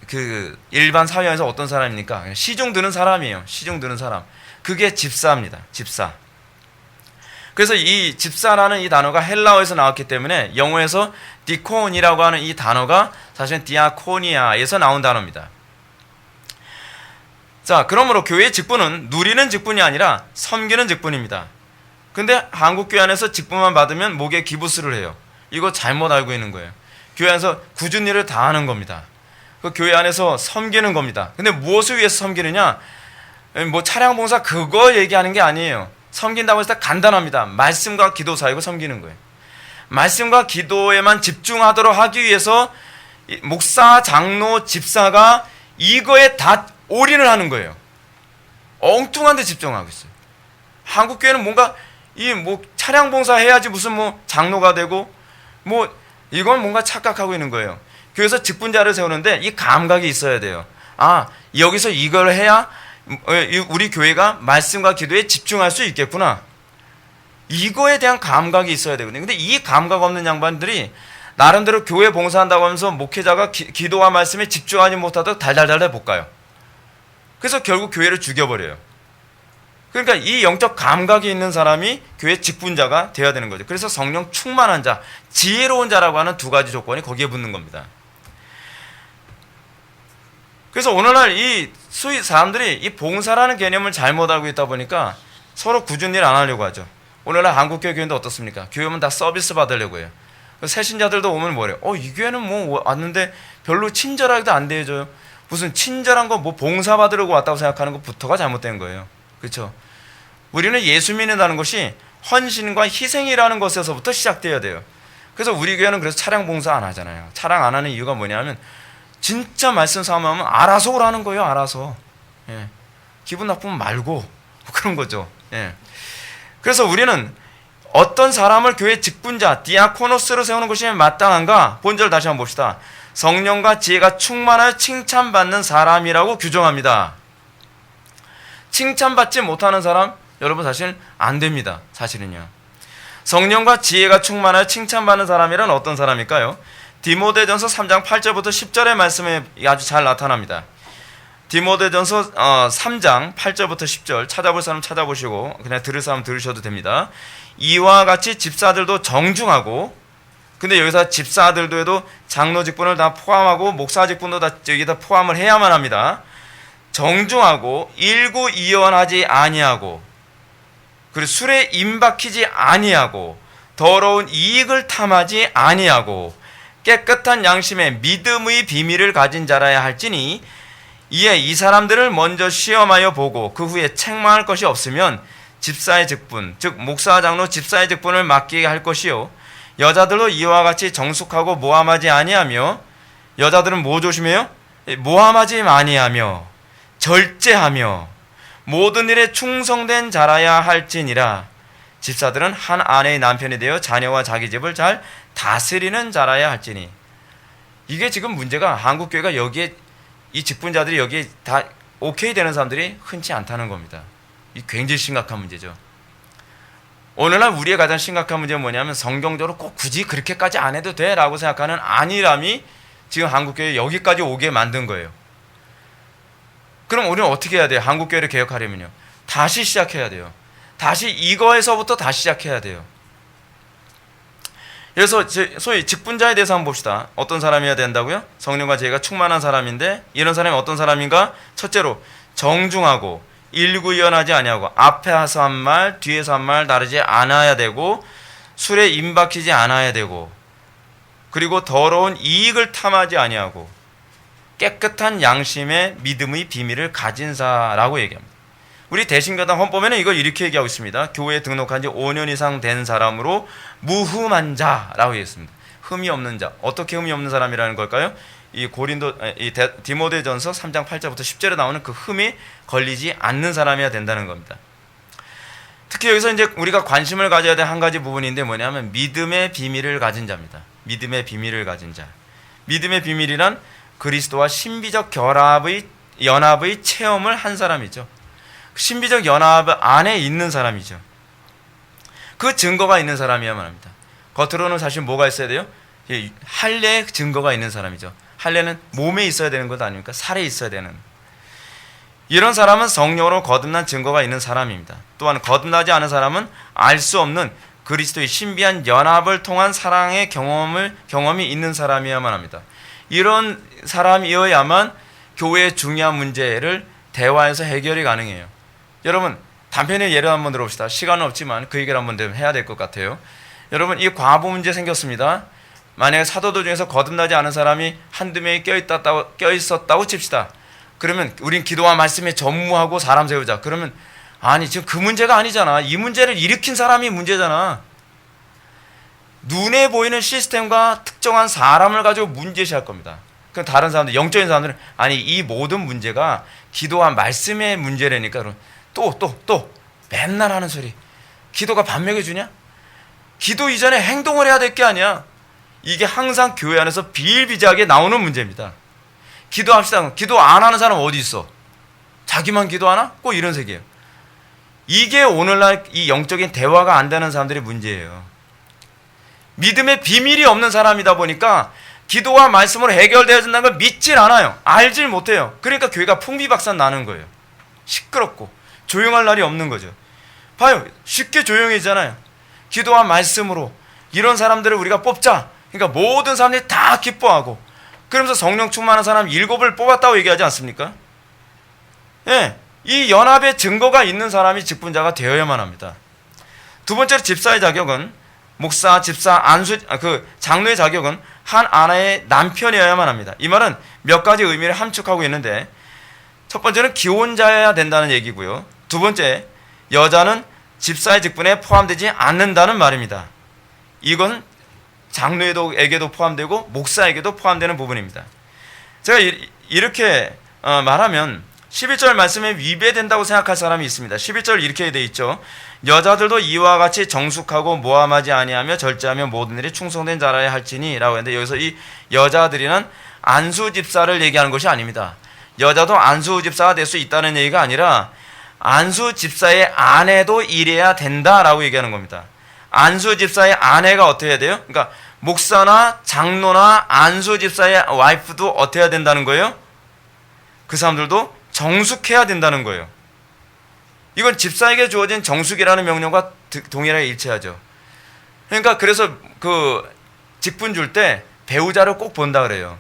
S1: 그 일반 사회에서 어떤 사람입니까? 시중 드는 사람이에요. 시중 드는 사람. 그게 집사입니다. 집사. 그래서 이 집사라는 이 단어가 헬라어에서 나왔기 때문에 영어에서 디콘이라고 하는 이 단어가 사실은 디아코니아에서 나온 단어입니다. 자, 그러므로 교회의 직분은 누리는 직분이 아니라 섬기는 직분입니다. 근데 한국 교회 안에서 직분만 받으면 목에 기부스를 해요. 이거 잘못 알고 있는 거예요. 교회 안에서 굳은 일을 다 하는 겁니다. 그 교회 안에서 섬기는 겁니다. 근데 무엇을 위해서 섬기느냐? 뭐 차량 봉사 그거 얘기하는 게 아니에요. 섬긴다고 해서 간단합니다. 말씀과 기도 사이고 섬기는 거예요. 말씀과 기도에만 집중하도록 하기 위해서 목사, 장로, 집사가 이거에 다 올인을 하는 거예요. 엉뚱한 데 집중하고 있어요. 한국 교회는 뭔가 뭐 차량 봉사 해야지 무슨 뭐 장로가 되고 뭐 이건 뭔가 착각하고 있는 거예요. 교회에서 직분자를 세우는데 이 감각이 있어야 돼요. 아, 여기서 이걸 해야 우리 교회가 말씀과 기도에 집중할 수 있겠구나. 이거에 대한 감각이 있어야 되거든요. 근데 이 감각 없는 양반들이 나름대로 교회 봉사한다고 하면서 목회자가 기도와 말씀에 집중하지 못하도록 달달달달 볶아요. 그래서 결국 교회를 죽여버려요. 그러니까 이 영적 감각이 있는 사람이 교회 직분자가 되어야 되는 거죠. 그래서 성령 충만한 자, 지혜로운 자라고 하는 두 가지 조건이 거기에 붙는 겁니다. 그래서 오늘날 이 사람들이 이 봉사라는 개념을 잘못 알고 있다 보니까 서로 굳은 일 안 하려고 하죠. 오늘날 한국교회 교회도 어떻습니까? 교회 오면 다 서비스 받으려고 해요. 새신자들도 오면 뭐래요? 이 교회는 뭐 왔는데 별로 친절하게도 안 대해줘요. 무슨 친절한 거 뭐 봉사 받으려고 왔다고 생각하는 것부터가 잘못된 거예요. 그렇죠? 우리는 예수 믿는다는 것이 헌신과 희생이라는 것에서부터 시작돼야 돼요. 그래서 우리 교회는 그래서 차량 봉사 안 하잖아요. 차량 안 하는 이유가 뭐냐면 진짜 말씀 사모하면 알아서 오라는 거예요. 알아서. 예. 기분 나쁘면 말고 그런 거죠. 예. 그래서 우리는 어떤 사람을 교회 직분자 디아코노스로 세우는 것이 마땅한가? 본절 다시 한번 봅시다. 성령과 지혜가 충만하여 칭찬받는 사람이라고 규정합니다. 칭찬받지 못하는 사람 여러분 사실 안 됩니다. 사실은요. 성령과 지혜가 충만하여 칭찬받는 사람이란 어떤 사람일까요? 디모데전서 3장 8절부터 10절의 말씀에 아주 잘 나타납니다. 디모데전서 3장 8절부터 10절 찾아볼 사람 찾아보시고 그냥 들을 사람 들으셔도 됩니다. 이와 같이 집사들도 정중하고, 근데 여기서 집사들도 장로 직분을 다 포함하고 목사 직분도 다 여기다 포함을 해야만 합니다. 정중하고 일구이연하지 아니하고, 그리고 술에 임박히지 아니하고, 더러운 이익을 탐하지 아니하고, 깨끗한 양심에 믿음의 비밀을 가진 자라야 할지니, 이에 이 사람들을 먼저 시험하여 보고 그 후에 책망할 것이 없으면 집사의 직분, 즉 목사, 장로, 집사의 직분을 맡기게 할 것이요, 여자들도 이와 같이 정숙하고 모함하지 아니하며, 여자들은 뭐 조심해요? 모함하지 아니하며 절제하며 모든 일에 충성된 자라야 할지니라. 집사들은 한 아내의 남편이 되어 자녀와 자기 집을 잘 다스리는 자라야 할지니. 이게 지금 문제가 한국교회가 여기에 이 직분자들이 여기에 다 오케이 되는 사람들이 흔치 않다는 겁니다. 이 굉장히 심각한 문제죠. 오늘날 우리의 가장 심각한 문제는 뭐냐면 성경적으로 꼭 굳이 그렇게까지 안 해도 돼 라고 생각하는 안일함이 지금 한국교회 여기까지 오게 만든 거예요. 그럼 우리는 어떻게 해야 돼요? 한국교회를 개혁하려면요. 다시 시작해야 돼요. 다시 이거에서부터 다시 시작해야 돼요. 그래서 소위 직분자에 대해서 한번 봅시다. 어떤 사람이어야 된다고요? 성령과 지혜가 충만한 사람인데, 이런 사람이 어떤 사람인가? 첫째로 정중하고 일구이연하지 아니하고, 앞에서 한 말 뒤에서 한 말 다르지 않아야 되고, 술에 임박히지 않아야 되고, 그리고 더러운 이익을 탐하지 아니하고, 깨끗한 양심의 믿음의 비밀을 가진 자라고 얘기합니다. 우리 대신교당 헌법에는 이걸 이렇게 얘기하고 있습니다. 교회에 등록한 지 5년 이상 된 사람으로 무흠한 자라고 얘기했습니다. 흠이 없는 자. 어떻게 흠이 없는 사람이라는 걸까요? 이 디모데전서 3장 8절부터 10절에 나오는 그 흠이 걸리지 않는 사람이어야 된다는 겁니다. 특히 여기서 이제 우리가 관심을 가져야 될 한 가지 부분인데 뭐냐면 믿음의 비밀을 가진 자입니다. 믿음의 비밀을 가진 자. 믿음의 비밀이란 그리스도와 신비적 연합의 체험을 한 사람이죠. 신비적 연합 안에 있는 사람이죠. 그 증거가 있는 사람이야만 합니다. 겉으로는 사실 뭐가 있어야 돼요? 할례의 증거가 있는 사람이죠. 할례는 몸에 있어야 되는 것 아닙니까? 살에 있어야 되는. 이런 사람은 성령으로 거듭난 증거가 있는 사람입니다. 또한 거듭나지 않은 사람은 알 수 없는 그리스도의 신비한 연합을 통한 사랑의 경험이 있는 사람이야만 합니다. 이런 사람이어야만 교회의 중요한 문제를 대화에서 해결이 가능해요. 여러분 단편의 예를 한번 들어봅시다. 시간은 없지만 그 얘기를 한번 해야 될 것 같아요. 여러분 이 과부 문제 생겼습니다. 만약에 사도들 중에서 거듭나지 않은 사람이 한두 명이 껴있었다고 칩시다. 그러면 우린 기도와 말씀에 전무하고 사람 세우자. 그러면 아니 지금 그 문제가 아니잖아. 이 문제를 일으킨 사람이 문제잖아. 눈에 보이는 시스템과 특정한 사람을 가지고 문제시할 겁니다. 그럼 다른 사람들, 영적인 사람들은 아니 이 모든 문제가 기도와 말씀의 문제라니까. 그럼 또 맨날 하는 소리. 기도가 밥 먹여주냐? 기도 이전에 행동을 해야 될 게 아니야. 이게 항상 교회 안에서 비일비재하게 나오는 문제입니다. 기도합시다. 기도 안 하는 사람 어디 있어? 자기만 기도하나? 꼭 이런 색이에요. 이게 오늘날 이 영적인 대화가 안 되는 사람들의 문제예요. 믿음의 비밀이 없는 사람이다 보니까 기도와 말씀으로 해결되어야 된다는 걸 믿질 않아요. 알질 못해요. 그러니까 교회가 풍비박산 나는 거예요. 시끄럽고 조용할 날이 없는 거죠. 봐요. 쉽게 조용해지잖아요. 기도와 말씀으로 이런 사람들을 우리가 뽑자. 그러니까 모든 사람들이 다 기뻐하고 그러면서 성령 충만한 사람 7을 뽑았다고 얘기하지 않습니까? 예, 이 연합의 증거가 있는 사람이 직분자가 되어야만 합니다. 두 번째로 집사의 자격은 목사, 집사, 장로의 자격은 한 아내의 남편이어야만 합니다. 이 말은 몇 가지 의미를 함축하고 있는데 첫 번째는 기혼자여야 된다는 얘기고요. 두 번째, 여자는 집사의 직분에 포함되지 않는다는 말입니다. 이건 장로에게도 포함되고 목사에게도 포함되는 부분입니다. 제가 이렇게 말하면 11절 말씀에 위배된다고 생각할 사람이 있습니다. 11절 이렇게 되어 있죠. 여자들도 이와 같이 정숙하고 모함하지 아니하며 절제하며 모든 일에 충성된 자라야 할지니 라고 했는데 여기서 이 여자들이란 안수 집사를 얘기하는 것이 아닙니다. 여자도 안수 집사가 될 수 있다는 얘기가 아니라 안수 집사의 아내도 이래야 된다라고 얘기하는 겁니다. 안수 집사의 아내가 어떻게 해야 돼요? 그러니까 목사나 장로나 안수 집사의 와이프도 어떻게 해야 된다는 거예요? 그 사람들도 정숙해야 된다는 거예요. 이건 집사에게 주어진 정숙이라는 명령과 동일하게 일치하죠. 그러니까 그래서 그 직분 줄 때 배우자를 꼭 본다 그래요.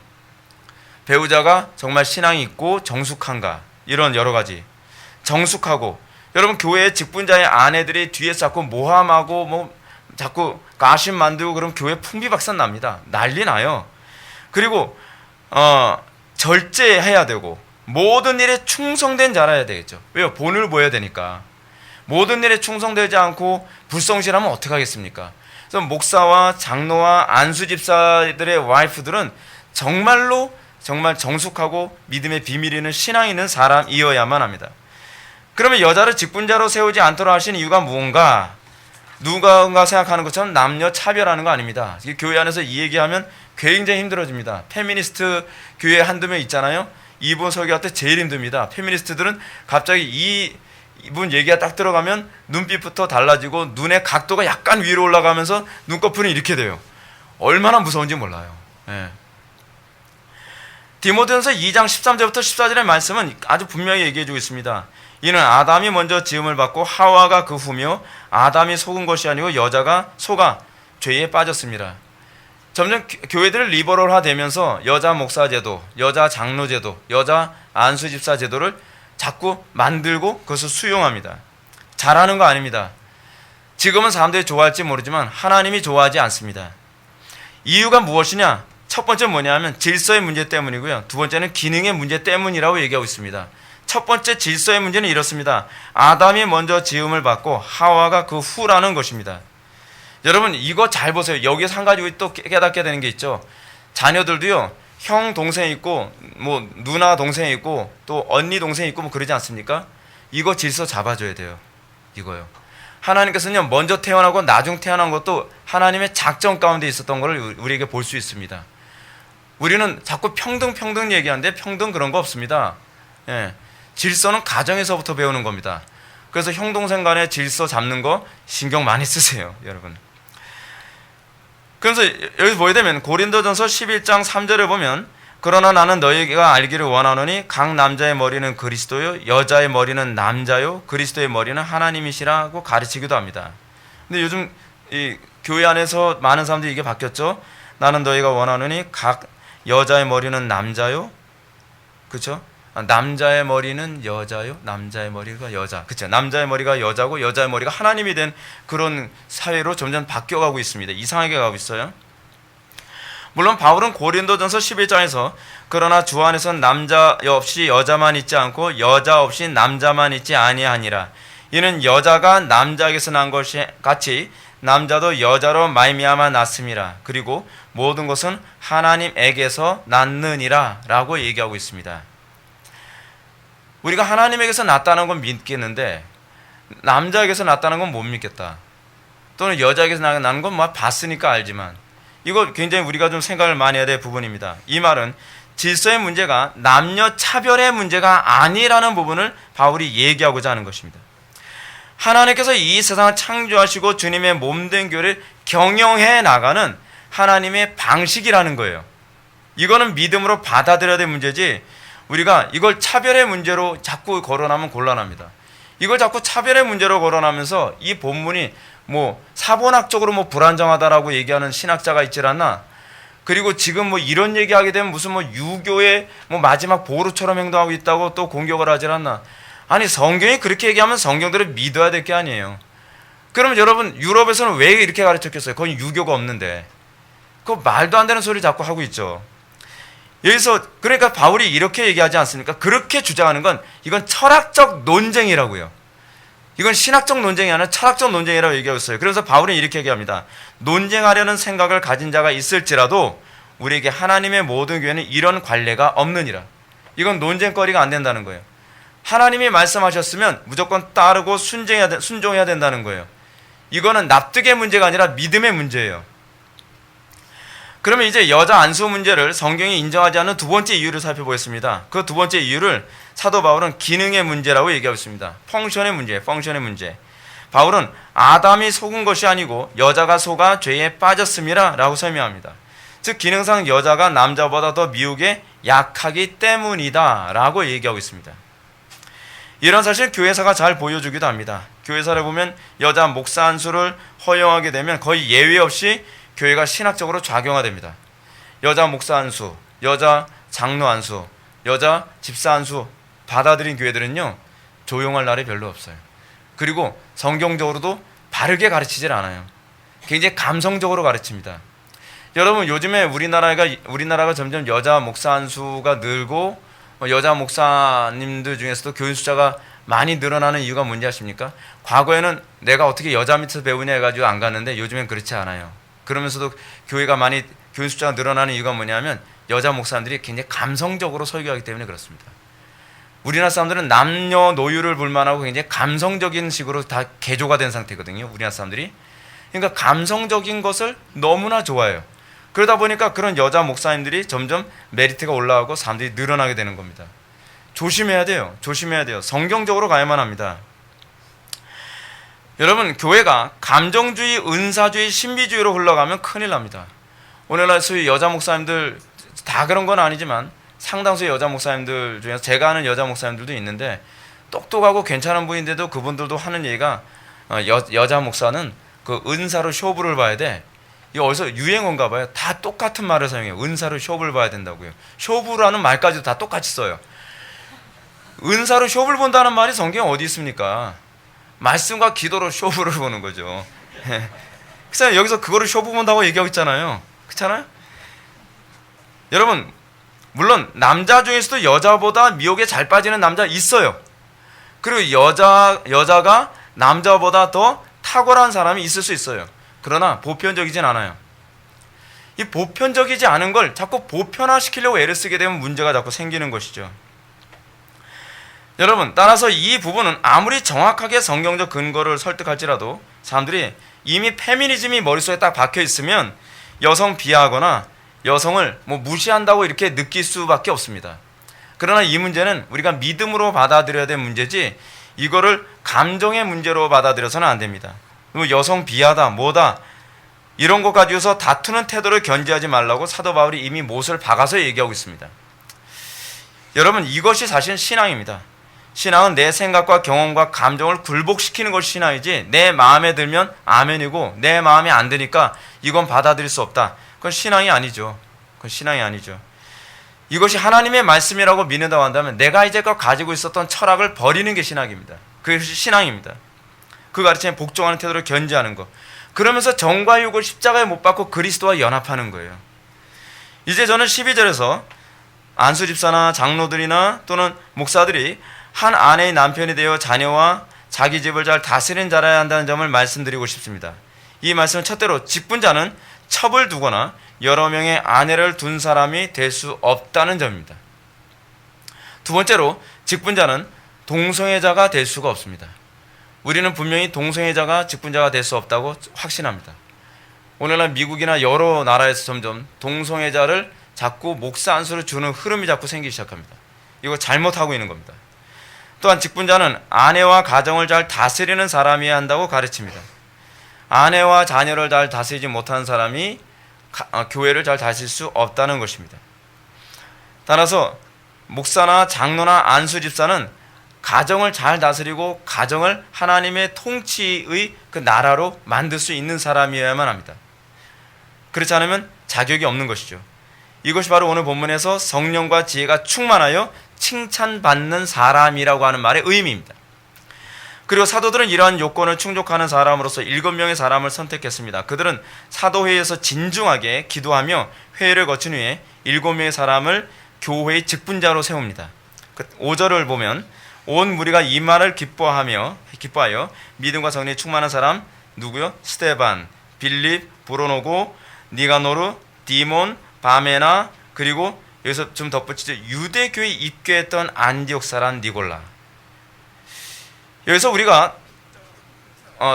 S1: 배우자가 정말 신앙이 있고 정숙한가 이런 여러 가지 정숙하고 여러분 교회의 직분자의 아내들이 뒤에 자꾸 모함하고 뭐 자꾸 가심 만들고 그러면 교회 풍비박산 납니다. 난리 나요. 그리고 절제해야 되고 모든 일에 충성된 자라야 되겠죠. 왜요? 본을 보여야 되니까. 모든 일에 충성되지 않고 불성실하면 어떡하겠습니까? 그래서 목사와 장로와 안수 집사들의 와이프들은 정말로 정말 정숙하고 믿음의 비밀이 있는 신앙이 있는 사람이어야만 합니다. 그러면 여자를 직분자로 세우지 않도록 하신 이유가 무언가? 누가 생각하는 것처럼 남녀 차별하는 거 아닙니다. 교회 안에서 이 얘기하면 굉장히 힘들어집니다. 페미니스트 교회 한두 명 있잖아요. 이분 설교할 때 제일 힘듭니다. 페미니스트들은 갑자기 이분 얘기가 딱 들어가면 눈빛부터 달라지고 눈의 각도가 약간 위로 올라가면서 눈꺼풀이 이렇게 돼요. 얼마나 무서운지 몰라요. 예. 디모데전서 2장 13절부터 14절의 말씀은 아주 분명히 얘기해주고 있습니다. 이는 아담이 먼저 지음을 받고 하와가 그 후며 아담이 속은 것이 아니고 여자가 속아 죄에 빠졌습니다. 점점 교회들을 리버럴화되면서 여자 목사 제도, 여자 장로 제도, 여자 안수 집사 제도를 자꾸 만들고 그것을 수용합니다. 잘하는 거 아닙니다. 지금은 사람들이 좋아할지 모르지만 하나님이 좋아하지 않습니다. 이유가 무엇이냐? 첫 번째 뭐냐면 질서의 문제 때문이고요. 두 번째는 기능의 문제 때문이라고 얘기하고 있습니다. 첫 번째 질서의 문제는 이렇습니다. 아담이 먼저 지음을 받고 하와가 그 후라는 것입니다. 여러분 이거 잘 보세요. 여기서 한 가지 또 깨닫게 되는 게 있죠. 자녀들도요, 형 동생 있고 뭐 누나 동생 있고 또 언니 동생 있고 뭐 그러지 않습니까? 이거 질서 잡아줘야 돼요. 이거요. 하나님께서는요, 먼저 태어나고 나중 태어난 것도 하나님의 작전 가운데 있었던 것을 우리에게 볼 수 있습니다. 우리는 자꾸 평등 얘기하는데 평등 그런 거 없습니다. 예. 질서는 가정에서부터 배우는 겁니다. 그래서 형 동생 간의 질서 잡는 거 신경 많이 쓰세요, 여러분. 그래서 여기 보게 되면 고린도전서 11장 3절에 보면, 그러나 나는 너희가 알기를 원하노니 각 남자의 머리는 그리스도요 여자의 머리는 남자요 그리스도의 머리는 하나님이시라고 가르치기도 합니다. 근데 요즘 이 교회 안에서 많은 사람들이 이게 바뀌었죠. 나는 너희가 원하노니 각 여자의 머리는 남자요, 그렇죠? 남자의 머리는 여자요, 남자의 머리가 여자, 그렇죠? 남자의 머리가 여자고 여자의 머리가 하나님이 된 그런 사회로 점점 바뀌어가고 있습니다. 이상하게 가고 있어요. 물론 바울은 고린도전서 11장에서 그러나 주 안에서는 남자 없이 여자만 있지 않고 여자 없이 남자만 있지 아니하니라. 이는 여자가 남자에게서 난 것이 같이 남자도 여자로 말미암아 났음이라. 그리고 모든 것은 하나님에게서 났느니라 라고 얘기하고 있습니다. 우리가 하나님에게서 났다는 건 믿겠는데 남자에게서 났다는 건 못 믿겠다. 또는 여자에게서 나는 건 뭐 봤으니까 알지만, 이거 굉장히 우리가 좀 생각을 많이 해야 될 부분입니다. 이 말은 질서의 문제가 남녀 차별의 문제가 아니라는 부분을 바울이 얘기하고자 하는 것입니다. 하나님께서 이 세상을 창조하시고 주님의 몸된 교회를 경영해 나가는 하나님의 방식이라는 거예요. 이거는 믿음으로 받아들여야 될 문제지, 우리가 이걸 차별의 문제로 자꾸 거론하면 곤란합니다. 이걸 자꾸 차별의 문제로 거론하면서 이 본문이 뭐 사본학적으로 뭐 불안정하다라고 얘기하는 신학자가 있질 않나? 그리고 지금 뭐 이런 얘기하게 되면 무슨 뭐 유교의 뭐 마지막 보루처럼 행동하고 있다고 또 공격을 하질 않나? 아니, 성경이 그렇게 얘기하면 성경대로 믿어야 될 게 아니에요. 그러면 여러분, 유럽에서는 왜 이렇게 가르쳤겠어요? 거기 유교가 없는데. 그거 말도 안 되는 소리 자꾸 하고 있죠. 여기서 그러니까 바울이 이렇게 얘기하지 않습니까? 그렇게 주장하는 건 이건 철학적 논쟁이라고요. 이건 신학적 논쟁이 아니라 철학적 논쟁이라고 얘기하고 있어요. 그래서 바울은 이렇게 얘기합니다. 논쟁하려는 생각을 가진 자가 있을지라도 우리에게 하나님의 모든 교회는 이런 관례가 없느니라. 이건 논쟁거리가 안 된다는 거예요. 하나님이 말씀하셨으면 무조건 따르고 순종해야 된다는 거예요. 이거는 납득의 문제가 아니라 믿음의 문제예요. 그러면 이제 여자 안수 문제를 성경이 인정하지 않는 두 번째 이유를 살펴보겠습니다. 그 두 번째 이유를 사도 바울은 기능의 문제라고 얘기하고 있습니다. 펑션의 문제. 바울은 아담이 속은 것이 아니고 여자가 속아 죄에 빠졌음이라 라고 설명합니다. 즉 기능상 여자가 남자보다 더 미혹에 약하기 때문이다 라고 얘기하고 있습니다. 이런 사실 교회사가 잘 보여주기도 합니다. 교회사를 보면 여자 목사 안수를 허용하게 되면 거의 예외 없이 교회가 신학적으로 좌경화됩니다. 여자 목사 안수, 여자 장로 안수, 여자 집사 안수 받아들인 교회들은요, 조용할 날이 별로 없어요. 그리고 성경적으로도 바르게 가르치질 않아요. 굉장히 감성적으로 가르칩니다. 여러분, 요즘에 우리나라가 점점 여자 목사 안수가 늘고 여자 목사님들 중에서도 교인 숫자가 많이 늘어나는 이유가 뭔지 아십니까? 과거에는 내가 어떻게 여자 밑에서 배우냐 해가지고 안 갔는데 요즘엔 그렇지 않아요. 그러면서도 교회가 많이 교인 숫자가 늘어나는 이유가 뭐냐면 여자 목사님들이 굉장히 감성적으로 설교하기 때문에 그렇습니다. 우리나라 사람들은 남녀 노유를 불만하고 굉장히 감성적인 식으로 다 개조가 된 상태거든요. 우리나라 사람들이. 그러니까 감성적인 것을 너무나 좋아해요. 그러다 보니까 그런 여자 목사님들이 점점 메리트가 올라가고 사람들이 늘어나게 되는 겁니다. 조심해야 돼요. 성경적으로 가야만 합니다. 여러분, 교회가 감정주의, 은사주의, 신비주의로 흘러가면 큰일 납니다. 오늘날 소위 여자 목사님들 다 그런 건 아니지만 상당수의 여자 목사님들 중에서 제가 아는 여자 목사님들도 있는데 똑똑하고 괜찮은 분인데도 그분들도 하는 얘기가 여자 목사는 그 은사로 쇼부를 봐야 돼. 이거 어디서 유행어인가 봐요. 다 똑같은 말을 사용해요. 은사로 쇼부를 봐야 된다고요. 쇼부라는 말까지도 다 똑같이 써요. 은사로 쇼부를 본다는 말이 성경에 어디 있습니까? 말씀과 기도로 쇼부를 보는 거죠. 그래서 여기서 그거를 쇼부 본다고 얘기하고 있잖아요. 그렇잖아요? 여러분, 물론 남자 중에서도 여자보다 미혹에 잘 빠지는 남자 있어요. 그리고 여자가 남자보다 더 탁월한 사람이 있을 수 있어요. 그러나 보편적이진 않아요. 이 보편적이지 않은 걸 자꾸 보편화시키려고 애를 쓰게 되면 문제가 자꾸 생기는 것이죠. 여러분, 따라서 이 부분은 아무리 정확하게 성경적 근거를 설득할지라도 사람들이 이미 페미니즘이 머릿속에 딱 박혀 있으면 여성 비하하거나 여성을 무시한다고 이렇게 느낄 수밖에 없습니다. 그러나 이 문제는 우리가 믿음으로 받아들여야 될 문제지 이거를 감정의 문제로 받아들여서는 안 됩니다. 여성 비하다 뭐다 이런 것 가지고서 다투는 태도를 견지하지 말라고 사도 바울이 이미 못을 박아서 얘기하고 있습니다. 여러분, 이것이 사실 신앙입니다. 신앙은 내 생각과 경험과 감정을 굴복시키는 것이 신앙이지 내 마음에 들면 아멘이고 내 마음에 안 드니까 이건 받아들일 수 없다. 그건 신앙이 아니죠. 그건 신앙이 아니죠. 이것이 하나님의 말씀이라고 믿는다고 한다면 내가 이제껏 가지고 있었던 철학을 버리는 게 신학입니다. 그것이 신앙입니다. 그 가르침에 복종하는 태도를 견지하는 것. 그러면서 정과 육을 십자가에 못 박고 그리스도와 연합하는 거예요. 이제 저는 12절에서 안수 집사나 장로들이나 또는 목사들이 한 아내의 남편이 되어 자녀와 자기 집을 잘 다스리는 자라야 한다는 점을 말씀드리고 싶습니다. 이 말씀은 첫째로 직분자는 첩을 두거나 여러 명의 아내를 둔 사람이 될 수 없다는 점입니다. 두 번째로 직분자는 동성애자가 될 수가 없습니다. 우리는 분명히 동성애자가 직분자가 될 수 없다고 확신합니다. 오늘날 미국이나 여러 나라에서 점점 동성애자를 자꾸 목사 안수를 주는 흐름이 자꾸 생기기 시작합니다. 이거 잘못하고 있는 겁니다. 또한 직분자는 아내와 가정을 잘 다스리는 사람이어야 한다고 가르칩니다. 아내와 자녀를 잘 다스리지 못하는 사람이 교회를 잘 다스릴 수 없다는 것입니다. 따라서 목사나 장로나 안수 집사는 가정을 잘 다스리고 가정을 하나님의 통치의 그 나라로 만들 수 있는 사람이어야만 합니다. 그렇지 않으면 자격이 없는 것이죠. 이것이 바로 오늘 본문에서 성령과 지혜가 충만하여 칭찬받는 사람이라고 하는 말의 의미입니다. 그리고 사도들은 이러한 요건을 충족하는 사람으로서 7명의 사람을 선택했습니다. 그들은 사도회의에서 진중하게 기도하며 회의를 거친 후에 7명의 사람을 교회의 직분자로 세웁니다. 5절을 보면 온 무리가 이 말을 기뻐하여 믿음과 성령이 충만한 사람 누구요? 스테반, 빌립, 브로노고, 니가노르, 디몬, 바메나 그리고 여기서 좀 덧붙이죠. 유대교에 입교했던 안디옥 사람 니골라. 여기서 우리가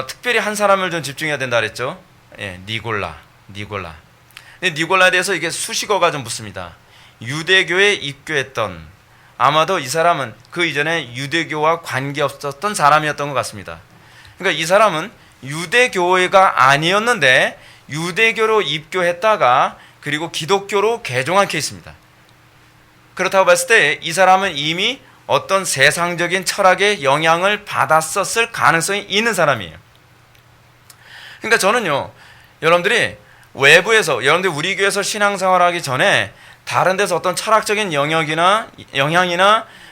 S1: 특별히 한 사람을 좀 집중해야 된다 그랬죠. 예, 니골라. 근데 니골라에 대해서 이게 수식어가 좀 붙습니다. 유대교에 입교했던, 아마도 이 사람은 그 이전에 유대교와 관계없었던 사람이었던 것 같습니다. 그러니까 이 사람은 유대교회가 아니었는데 유대교로 입교했다가 그리고 기독교로 개종한 케이스입니다. 그렇다고 봤을 때 이 사람은 이미 어떤 세상적인 철학의 영향을 받았었을 가능성이 있는 사람이에요. 그러니까 저는요, 여러분들이 외부에서, 여러분들이 우리 교회에서 신앙생활하기 전에 다른 데서 어떤 철학적인 영향이나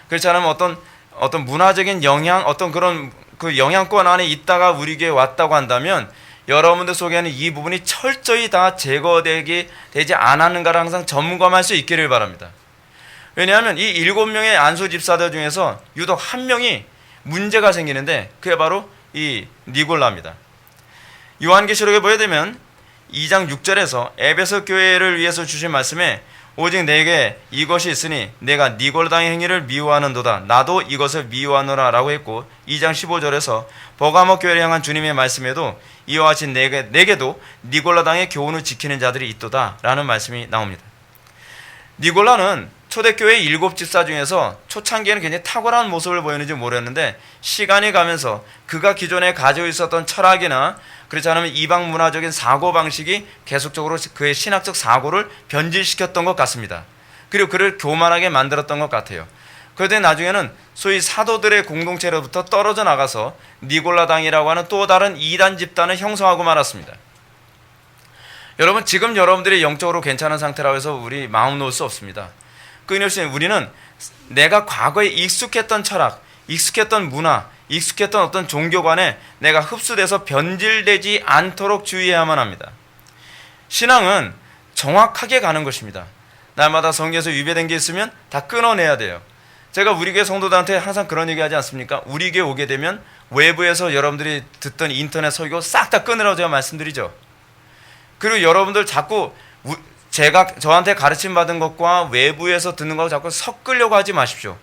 S1: 그렇지 않으면 어떤 문화적인 영향, 어떤 그런 그 영향권 안에 있다가 우리 교회에 왔다고 한다면 여러분들 속에는 이 부분이 철저히 다 제거되지 않았는가를 항상 점검할 수 있기를 바랍니다. 왜냐하면 이 7명의 안수 집사들 중에서 유독 한 명이 문제가 생기는데 그게 바로 이 니골라입니다. 요한계시록에 보게 되면 2장 6절에서 에베소 교회를 위해서 주신 말씀에 오직 내게 이것이 있으니 내가 니골라당의 행위를 미워하는도다. 나도 이것을 미워하노라 라고 했고 2장 15절에서 버가모 교회를 향한 주님의 말씀에도 이와 같이 내게도 니골라당의 교훈을 지키는 자들이 있도다 라는 말씀이 나옵니다. 니골라는 초대교회 7집사 중에서 초창기에는 굉장히 탁월한 모습을 보였는지 모르겠는데 시간이 가면서 그가 기존에 가지고 있었던 철학이나 그렇지 않으면 이방 문화적인 사고방식이 계속적으로 그의 신학적 사고를 변질시켰던 것 같습니다. 그리고 그를 교만하게 만들었던 것 같아요. 그런데 나중에는 소위 사도들의 공동체로부터 떨어져 나가서 니골라당이라고 하는 또 다른 이단 집단을 형성하고 말았습니다. 여러분, 지금 여러분들이 영적으로 괜찮은 상태라고 해서 우리 마음 놓을 수 없습니다. 끊임없이 우리는 내가 과거에 익숙했던 철학, 익숙했던 문화, 익숙했던 어떤 종교관에 내가 흡수돼서 변질되지 않도록 주의해야만 합니다. 신앙은 정확하게 가는 것입니다. 날마다 성경에서 위배된 게 있으면 다 끊어내야 돼요. 제가 우리 교회 성도들한테 항상 그런 얘기 하지 않습니까? 우리 교회 오게 되면 외부에서 여러분들이 듣던 인터넷 설교 싹 다 끊으라고 제가 말씀드리죠. 그리고 여러분들 자꾸 제가 저한테 가르침 받은 것과 외부에서 듣는 거하고 자꾸 섞으려고 하지 마십시오.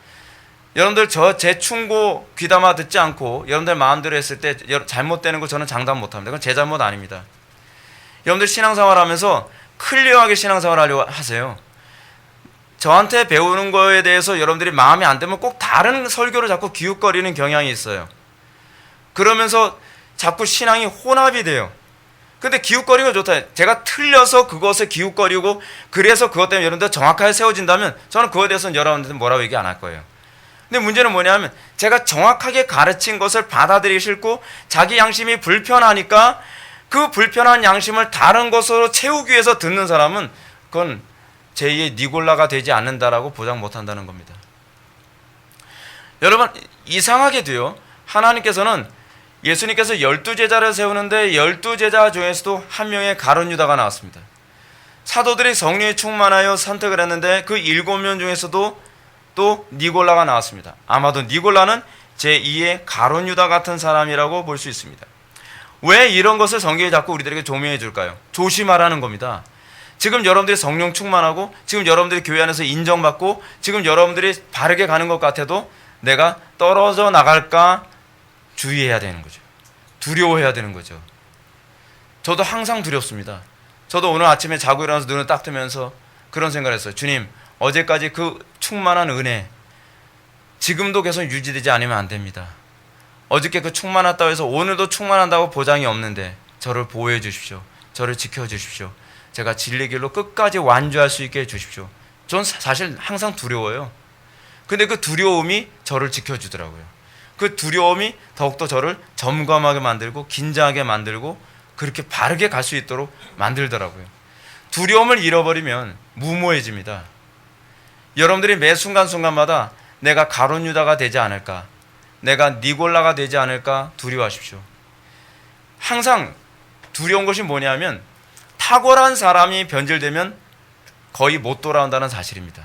S1: 여러분들 제 충고 귀담아 듣지 않고 여러분들 마음대로 했을 때 잘못되는 거 저는 장담 못합니다. 그건 제 잘못 아닙니다. 여러분들 신앙생활 하면서 클리어하게 신앙생활 하려고 하세요. 저한테 배우는 거에 대해서 여러분들이 마음에 안 들면 꼭 다른 설교를 자꾸 기웃거리는 경향이 있어요. 그러면서 자꾸 신앙이 혼합이 돼요. 근데 기웃거리고 좋다. 제가 틀려서 그것에 기웃거리고 그래서 그것 때문에 여러분들 정확하게 세워진다면 저는 그거에 대해서는 여러분들한테 뭐라고 얘기 안 할 거예요. 근데 문제는 뭐냐면 제가 정확하게 가르친 것을 받아들이기 싫고 자기 양심이 불편하니까 그 불편한 양심을 다른 것으로 채우기 위해서 듣는 사람은 그건 제2의 니골라가 되지 않는다라고 보장 못한다는 겁니다. 여러분 이상하게도요. 하나님께서는 예수님께서 12제자를 세우는데 12제자 중에서도 한 명의 가룟 유다가 나왔습니다. 사도들이 성령에 충만하여 선택을 했는데 그 7명 중에서도 또 니골라가 나왔습니다. 아마도 니골라는 제2의 가룟 유다 같은 사람이라고 볼 수 있습니다. 왜 이런 것을 성경이 자꾸 우리들에게 조명해 줄까요? 조심하라는 겁니다. 지금 여러분들이 성령 충만하고 지금 여러분들이 교회 안에서 인정받고 지금 여러분들이 바르게 가는 것 같아도 내가 떨어져 나갈까 주의해야 되는 거죠. 두려워해야 되는 거죠. 저도 항상 두렵습니다. 저도 오늘 아침에 자고 일어나서 눈을 딱 뜨면서 그런 생각을 했어요. 주님, 어제까지 그 충만한 은혜 지금도 계속 유지되지 않으면 안 됩니다. 어저께 그 충만했다고 해서 오늘도 충만한다고 보장이 없는데 저를 보호해 주십시오. 저를 지켜 주십시오. 제가 진리 길로 끝까지 완주할 수 있게 해 주십시오. 전 사실 항상 두려워요. 근데 그 두려움이 저를 지켜주더라고요. 그 두려움이 더욱더 저를 점검하게 만들고 긴장하게 만들고 그렇게 바르게 갈 수 있도록 만들더라고요. 두려움을 잃어버리면 무모해집니다. 여러분들이 매 순간순간마다 내가 가룟 유다가 되지 않을까, 내가 니골라가 되지 않을까 두려워하십시오. 항상 두려운 것이 뭐냐면 탁월한 사람이 변질되면 거의 못 돌아온다는 사실입니다.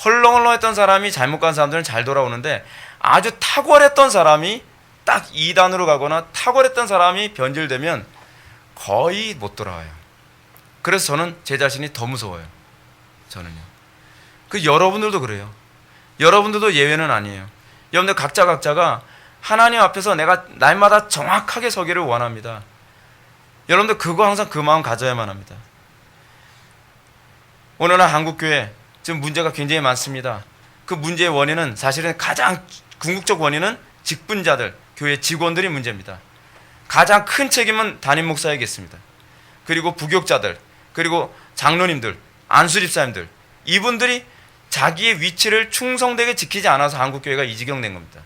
S1: 헐렁헐렁했던 사람이 잘못 간 사람들은 잘 돌아오는데 아주 탁월했던 사람이 딱 2단으로 가거나 탁월했던 사람이 변질되면 거의 못 돌아와요. 그래서 저는 제 자신이 더 무서워요. 저는요. 그 여러분들도 그래요. 여러분들도 예외는 아니에요. 여러분들 각자가 하나님 앞에서 내가 날마다 정확하게 서기를 원합니다. 여러분들 그거 항상 그 마음 가져야만 합니다. 오늘날 한국교회 지금 문제가 굉장히 많습니다. 그 문제의 원인은 사실은 가장 궁극적 원인은 직분자들, 교회 직원들이 문제입니다. 가장 큰 책임은 담임 목사에게 있습니다. 그리고 부교육자들, 그리고 장로님들, 안수집사님들, 이분들이 자기의 위치를 충성되게 지키지 않아서 한국교회가 이 지경 된 겁니다.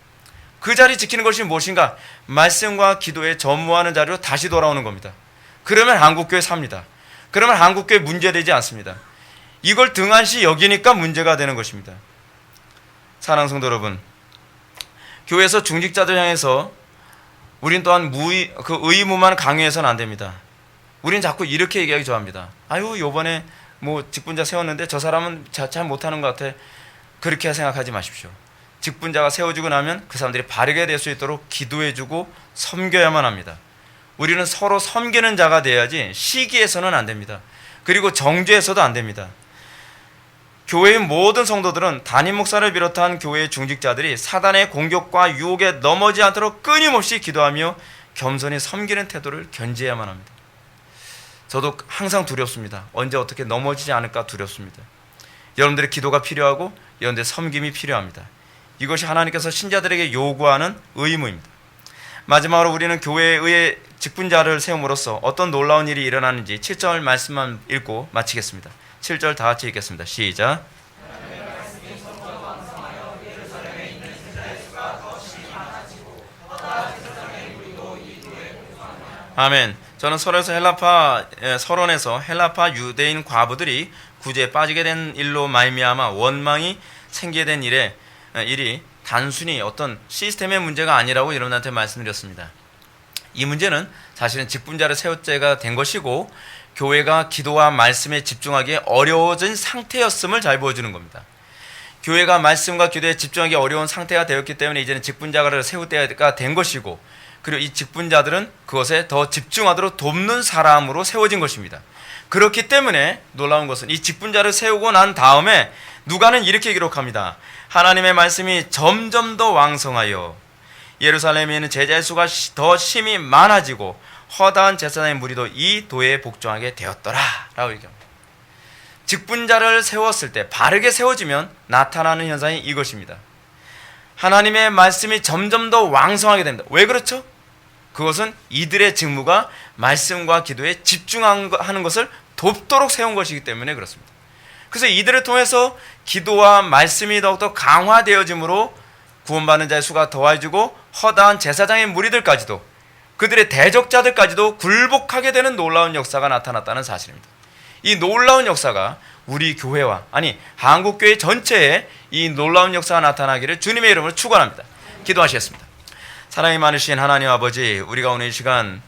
S1: 그 자리 지키는 것이 무엇인가? 말씀과 기도에 전무하는 자리로 다시 돌아오는 겁니다. 그러면 한국교회 삽니다. 그러면 한국교회 문제되지 않습니다. 이걸 등한시 여기니까 문제가 되는 것입니다. 사랑하는 성도 여러분, 교회에서 중직자들 향해서 우린 또한 의무만 강요해서는 안 됩니다. 우린 자꾸 이렇게 얘기하기 좋아합니다. 아유, 요번에 뭐 직분자 세웠는데 저 사람은 잘 못하는 것 같아. 그렇게 생각하지 마십시오. 직분자가 세워지고 나면 그 사람들이 바르게 될 수 있도록 기도해주고 섬겨야만 합니다. 우리는 서로 섬기는 자가 돼야지 시기해서는 안 됩니다. 그리고 정죄해서도 안 됩니다. 교회의 모든 성도들은 담임 목사를 비롯한 교회의 중직자들이 사단의 공격과 유혹에 넘어지지 않도록 끊임없이 기도하며 겸손히 섬기는 태도를 견지해야만 합니다. 저도 항상 두렵습니다. 언제 어떻게 넘어지지 않을까 두렵습니다. 여러분들의 기도가 필요하고 여러분들의 섬김이 필요합니다. 이것이 하나님께서 신자들에게 요구하는 의무입니다. 마지막으로 우리는 교회에 의해 직분자를 세움으로써 어떤 놀라운 일이 일어나는지 7절 말씀만 읽고 마치겠습니다. 7절 다 같이 읽겠습니다. 시작. 아멘. 저는 서론에서 헬라파 유대인 과부들이 구제에 빠지게 된 일로 말미암아 원망이 생기게 된 일이 단순히 어떤 시스템의 문제가 아니라고 여러분한테 말씀드렸습니다. 이 문제는 사실은 직분자를 세울 때가 된 것이고 교회가 기도와 말씀에 집중하기에 어려워진 상태였음을 잘 보여주는 겁니다. 교회가 말씀과 기도에 집중하기 어려운 상태가 되었기 때문에 이제는 직분자를 세울 때가 된 것이고 그리고 이 직분자들은 그것에 더 집중하도록 돕는 사람으로 세워진 것입니다. 그렇기 때문에 놀라운 것은 이 직분자를 세우고 난 다음에 누가는 이렇게 기록합니다. 하나님의 말씀이 점점 더 왕성하여 예루살렘에 있는 제자의 수가 더 심히 많아지고 허다한 제사장의 무리도 이 도에 복종하게 되었더라 라고 얘기합니다. 직분자를 세웠을 때 바르게 세워지면 나타나는 현상이 이것입니다. 하나님의 말씀이 점점 더 왕성하게 됩니다. 왜 그렇죠? 그것은 이들의 직무가 말씀과 기도에 집중하는 것을 돕도록 세운 것이기 때문에 그렇습니다. 그래서 이들을 통해서 기도와 말씀이 더욱더 강화되어짐으로 구원받는 자의 수가 더해지고 허다한 제사장의 무리들까지도 그들의 대적자들까지도 굴복하게 되는 놀라운 역사가 나타났다는 사실입니다. 이 놀라운 역사가 우리 교회와 한국교회 전체에 이 놀라운 역사가 나타나기를 주님의 이름으로 축원합니다. 기도하시겠습니다. 사랑이 많으신 하나님 아버지, 우리가 오늘 이 시간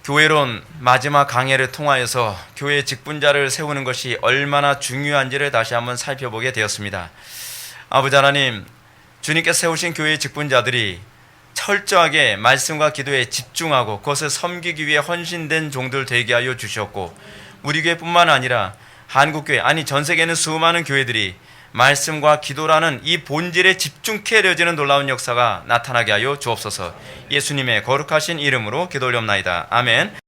S1: 교회론 마지막 강해를 통하여서 교회의 직분자를 세우는 것이 얼마나 중요한지를 다시 한번 살펴보게 되었습니다. 아버지 하나님, 주님께서 세우신 교회의 직분자들이 철저하게 말씀과 기도에 집중하고 그것을 섬기기 위해 헌신된 종들 되게 하여 주셨고, 우리 교회뿐만 아니라 한국교회, 전 세계에 있는 수많은 교회들이 말씀과 기도라는 이 본질에 집중케 되어지는 놀라운 역사가 나타나게 하여 주옵소서. 예수님의 거룩하신 이름으로 기도 올려옵나이다. 아멘.